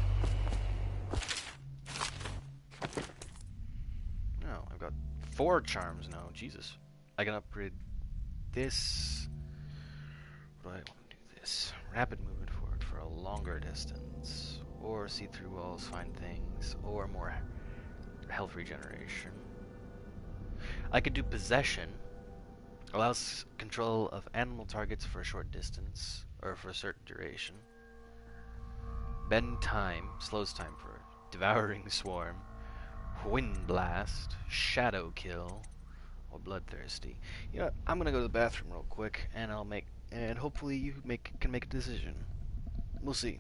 S1: No, I've got 4 charms now. Jesus. I can upgrade this. What do I want to do? This. Rapid movement forward for a longer distance. Or see through walls, find things. Or more health regeneration. I could do possession. Allows control of animal targets for a short distance. Or for a certain duration. Bend time. Slows time for devouring swarm. Wind blast, shadow kill, or bloodthirsty. You know what? I'm gonna go to the bathroom real quick, and hopefully you can make a decision. We'll see.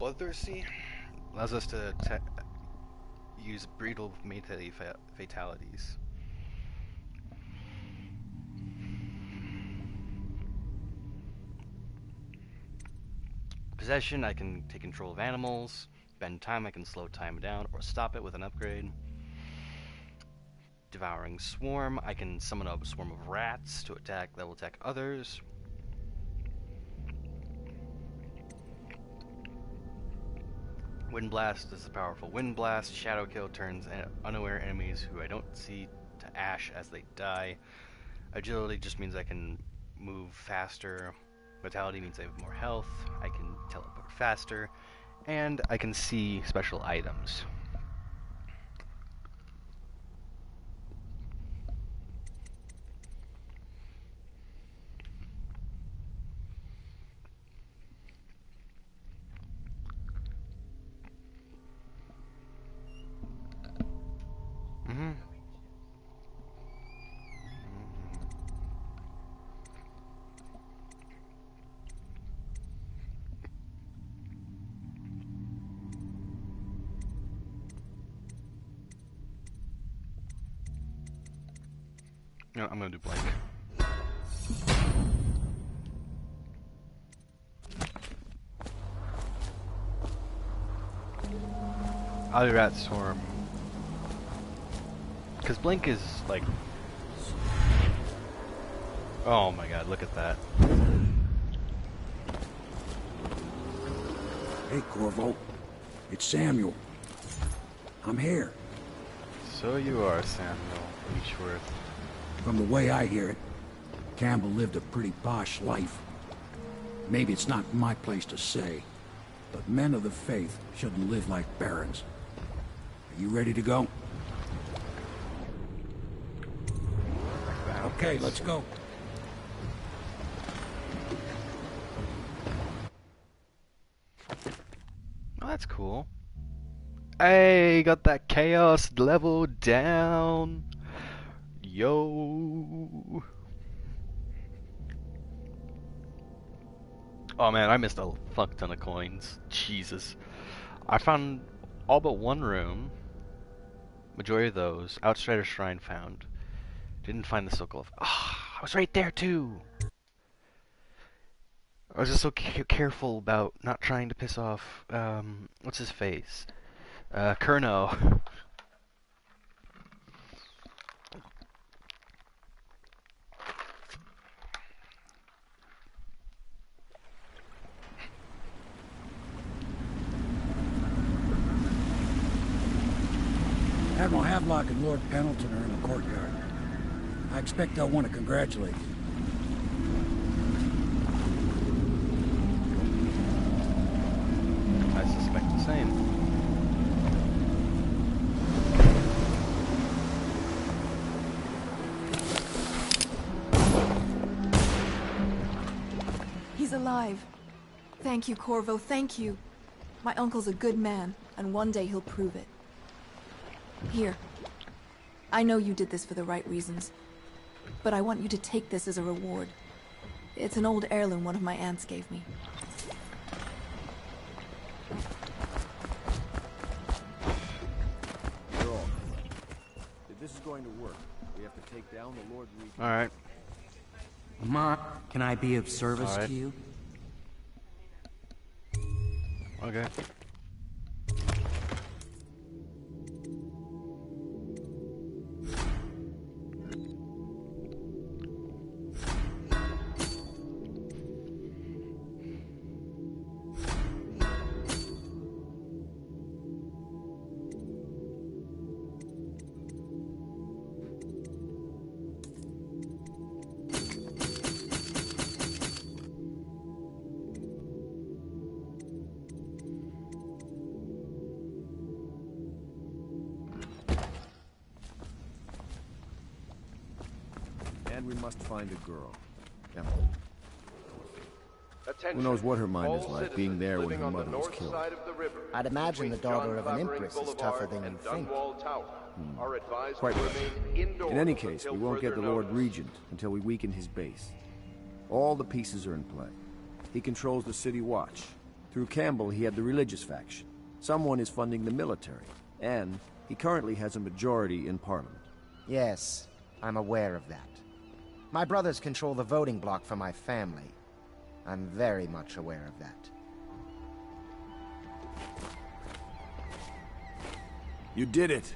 S1: bloodthirsty. Allows us to use brutal fatalities. Possession, I can take control of animals. Bend time, I can slow time down or stop it with an upgrade. Devouring Swarm, I can summon a swarm of rats to attack that will attack others. Wind Blast is a powerful Wind Blast. Shadow Kill turns unaware enemies who I don't see to ash as they die. Agility just means I can move faster. Vitality means I have more health. I can teleport faster. And I can see special items. No, I'm gonna do blank. I'll do Rat Swarm. Because Blink is like... Oh my god, look at that.
S3: Hey, Corvo. It's Samuel. I'm here.
S1: So you are, Samuel Beechworth.
S3: From the way I hear it, Campbell lived a pretty posh life. Maybe it's not my place to say, but men of the faith shouldn't live like barons. Are you ready to go? Okay, let's go.
S1: Oh, that's cool. Hey, got that chaos level down. Yo. Oh man, I missed a fuck ton of coins. Jesus. I found all but one room. Majority of those. Outsider Shrine found. Didn't find the Circle of... Ah, I was right there too! I was just so careful about not trying to piss off, what's his face? Kurno.
S3: Admiral Havelock and Lord Pendleton are in the courtyard. I expect they'll want to congratulate you.
S1: I suspect the same.
S6: He's alive. Thank you, Corvo, thank you. My uncle's a good man, and one day he'll prove it. Here. I know you did this for the right reasons, but I want you to take this as a reward. It's an old heirloom one of my aunts gave me.
S18: You're all correct. If this is going to work, we have to take down the Lord Regent.
S1: Alright.
S19: Lamont, can I be of service to you?
S1: Okay.
S18: And we must find a girl. Emma.
S7: Attention.
S18: Who knows what her mind is
S7: All
S18: like, being there when
S7: living
S18: her
S7: on the
S18: mother was
S7: north
S18: killed.
S7: side of the river,
S4: I'd imagine the
S7: between
S4: daughter
S7: John
S4: of an
S7: Clavering
S4: empress is
S7: Boulevard
S4: tougher than
S7: and
S4: you think.
S7: Dunwall Tower are advised
S18: Quite
S7: to
S18: right.
S7: remain indoors
S18: In any case,
S7: until
S18: we won't get the
S7: further
S18: Lord
S7: notice.
S18: Regent until we weaken his base. All the pieces are in play. He controls the City Watch, Through Campbell, he had the religious faction. Someone is funding the military, and he currently has a majority in Parliament.
S20: Yes, I'm aware of that. My brothers control the voting bloc for my family. I'm very much aware of that.
S18: You did it!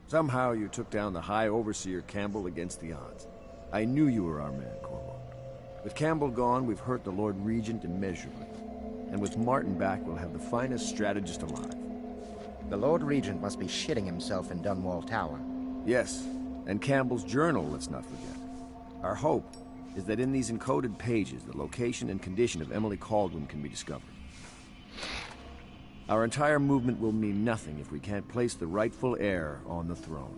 S18: Somehow you took down the High Overseer Campbell against the odds. I knew you were our man, Corvo. With Campbell gone, we've hurt the Lord Regent immeasurably. And with Martin back, we'll have the finest strategist alive.
S20: The Lord Regent must be shitting himself in Dunwall Tower.
S18: Yes, and Campbell's journal, let's not forget. Our hope is that in these encoded pages, the location and condition of Emily Kaldwin can be discovered. Our entire movement will mean nothing if we can't place the rightful heir on the throne.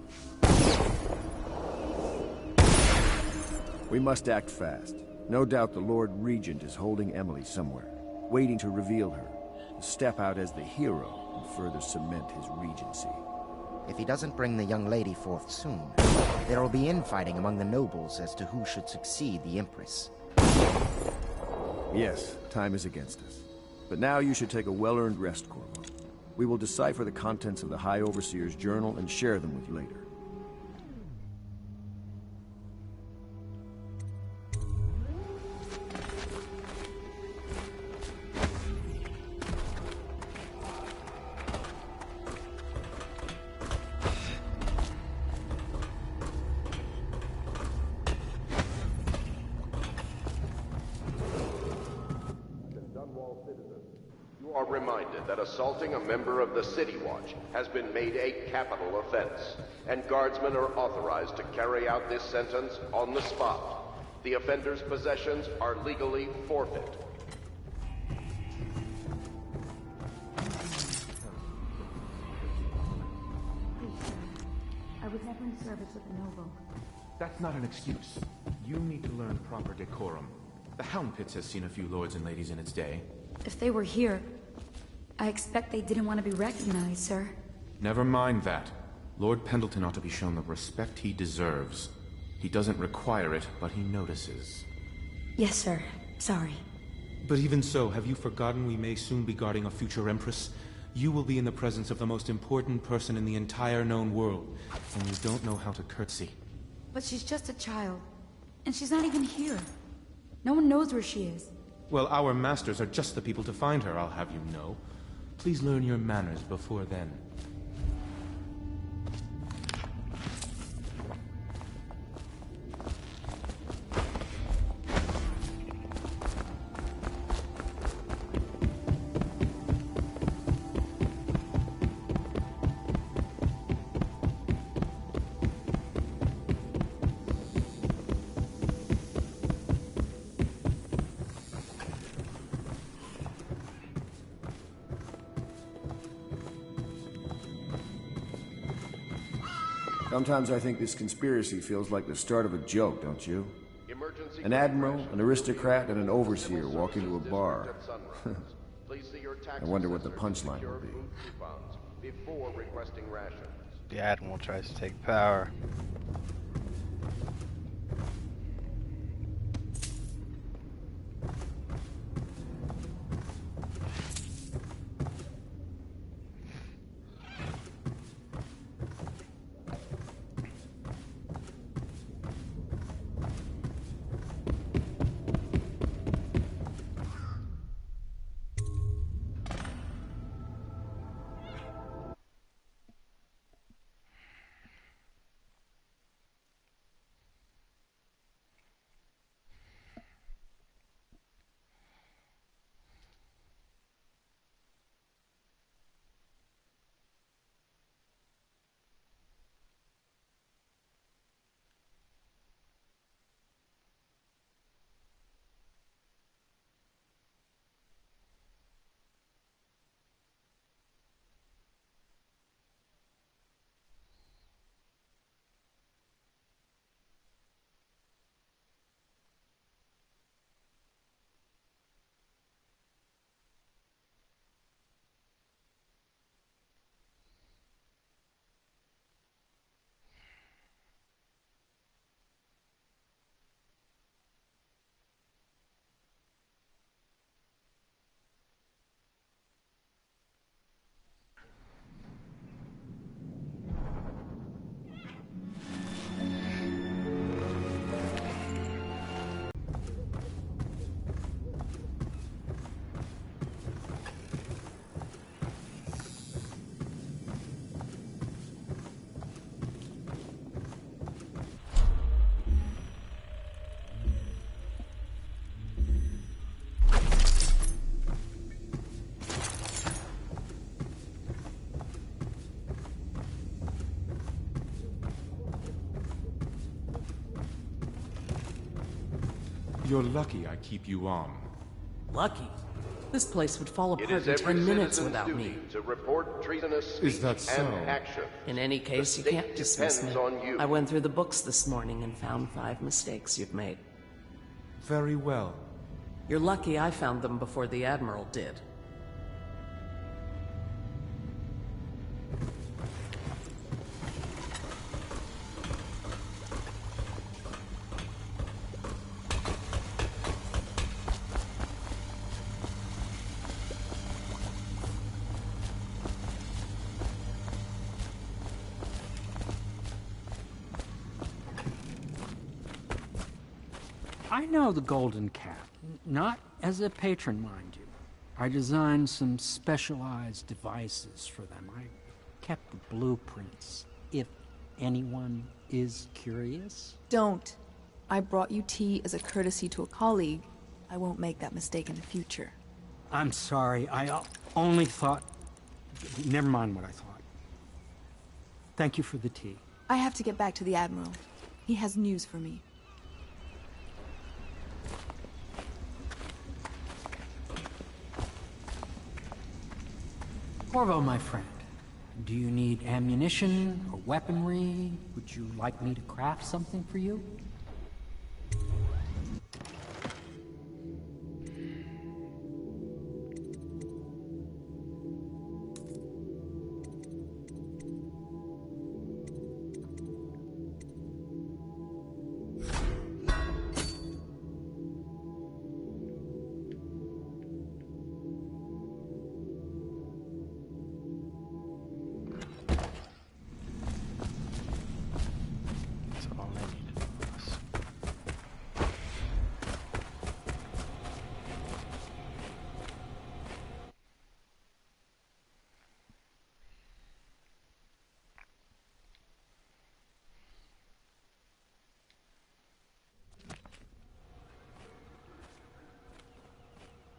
S18: We must act fast. No doubt the Lord Regent is holding Emily somewhere, waiting to reveal her, to step out as the hero and further cement his regency.
S20: If he doesn't bring the young lady forth soon, there will be infighting among the nobles as to who should succeed the Empress.
S18: Yes, time is against us. But now you should take a well-earned rest, Corvo. We will decipher the contents of the High Overseer's journal and share them with you later.
S7: You are reminded that assaulting a member of the City Watch has been made a capital offense, and guardsmen are authorized to carry out this sentence on the spot. The offender's possessions are legally forfeit.
S21: I was never in service with a noble.
S22: That's not an excuse. You need to learn proper decorum. The Hound Pits has seen a few lords and ladies in its day.
S21: If they were here, I expect they didn't want to be recognized, sir.
S22: Never mind that. Lord Pendleton ought to be shown the respect he deserves. He doesn't require it, but he notices.
S21: Yes, sir. Sorry.
S22: But even so, have you forgotten we may soon be guarding a future Empress? You will be in the presence of the most important person in the entire known world, and you don't know how to curtsy.
S21: But she's just a child, and she's not even here. No one knows where she is.
S22: Well, our masters are just the people to find her, I'll have you know. Please learn your manners before then.
S18: Sometimes I think this conspiracy feels like the start of a joke, don't you? An admiral, an aristocrat, and an overseer walk into a bar. I wonder what the punchline will be.
S7: Before requesting rations.
S1: The admiral tries to take power.
S22: You're lucky I keep you on.
S13: Lucky? This place would fall
S7: It
S13: apart
S7: is
S13: in
S7: every
S13: 10 minutes
S7: citizen's
S13: without
S7: duty
S13: me.
S7: to report treasonous speech
S22: Is that so?
S7: and action.
S13: In any case,
S7: The
S13: you can't
S7: state
S13: dismiss me.
S7: depends on you.
S13: I went through the books this morning and found 5 mistakes you've made.
S22: Very well.
S13: You're lucky I found them before the Admiral did.
S10: I know the Golden Cat, not as a patron, mind you. I designed some specialized devices for them. I kept the blueprints, if anyone is curious.
S6: Don't. I brought you tea as a courtesy to a colleague. I won't make that mistake in the future.
S10: I'm sorry, I only thought... Never mind what I thought. Thank you for the tea.
S6: I have to get back to the Admiral. He has news for me.
S10: Corvo, my friend, do you need ammunition or weaponry? Would you like me to craft something for you?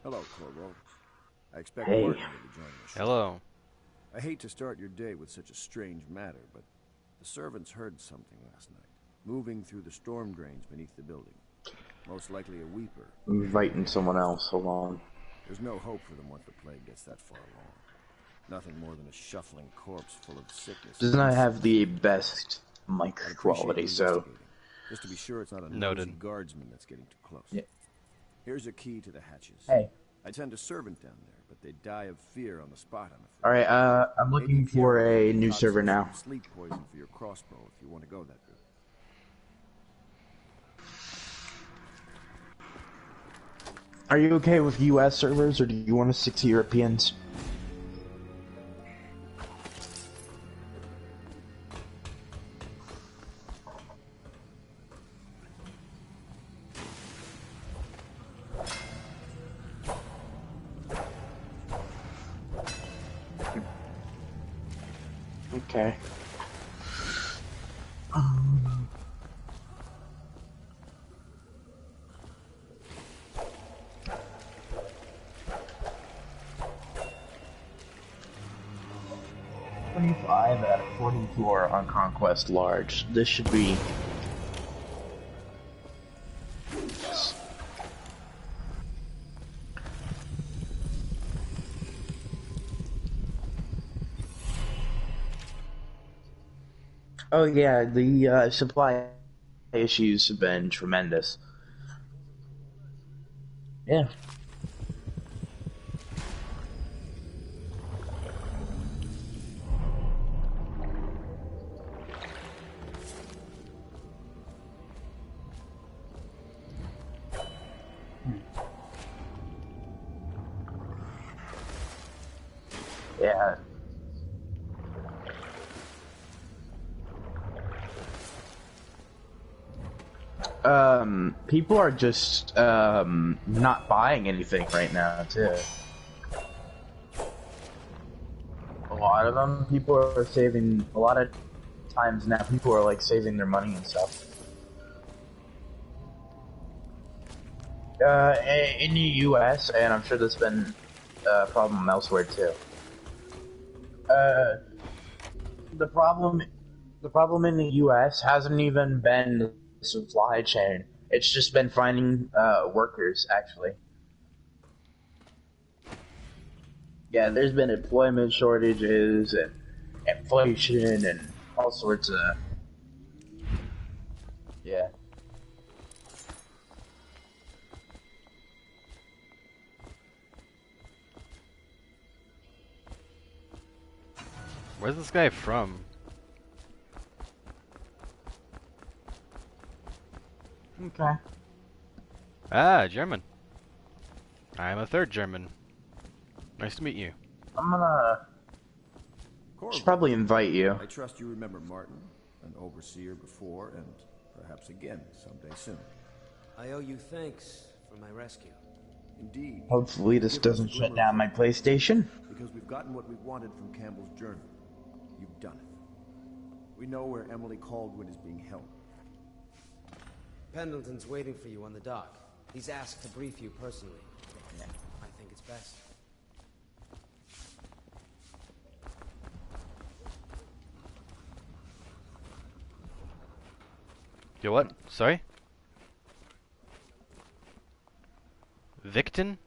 S18: Hello, Corvo. I expect
S1: Hey.
S18: Martin to join us.
S1: Hello.
S18: I hate to start your day with such a strange matter, but the servants heard something last night, moving through the storm drains beneath the building. Most likely a weeper.
S11: Inviting someone else, hold on.
S18: There's no hope for them once the plague gets that far along. Nothing more than a shuffling corpse full of sickness.
S11: Does not have the best mic quality, so...
S18: Just to be sure it's not a
S1: Noted.
S18: nosy guardsman that's getting too close.
S11: Yeah.
S18: Here's a key to the hatches.
S11: Hey.
S18: I'd send a servant down there, but they'd die of fear on the spot, I'm afraid.
S11: Alright, I'm looking for a new server now.
S18: Sleep poison for your crossbow if you want to go that route.
S11: Are you okay with US servers, or do you want to stick to Europeans? Okay. $25 out of 42 are on Conquest Large. This should be... Oh yeah, the supply issues have been tremendous. Yeah. Yeah. People are just, not buying anything right now, too. A lot of them, people are saving, a lot of times now, people are, like, saving their money and stuff. In the US, and I'm sure there's been a problem elsewhere, too. The problem in the US hasn't even been the supply chain. It's just been finding workers, actually. Yeah, there's been employment shortages and inflation and all sorts of... Yeah.
S1: Where's this guy from?
S11: Okay.
S1: Ah, German. I am a third German. Nice to meet you.
S11: I'm gonna... should probably invite you.
S18: I trust you remember Martin, an overseer before, and perhaps again someday soon.
S16: I owe you thanks for my rescue.
S18: Indeed.
S11: Hopefully this doesn't shut down my PlayStation.
S18: Because we've gotten what we wanted from Campbell's journal. You've done it. We know where Emily Caldwin is being held.
S16: Pendleton's waiting for you on the dock. He's asked to brief you personally.
S11: Yeah.
S16: I think it's best.
S1: You what? Sorry? Victon?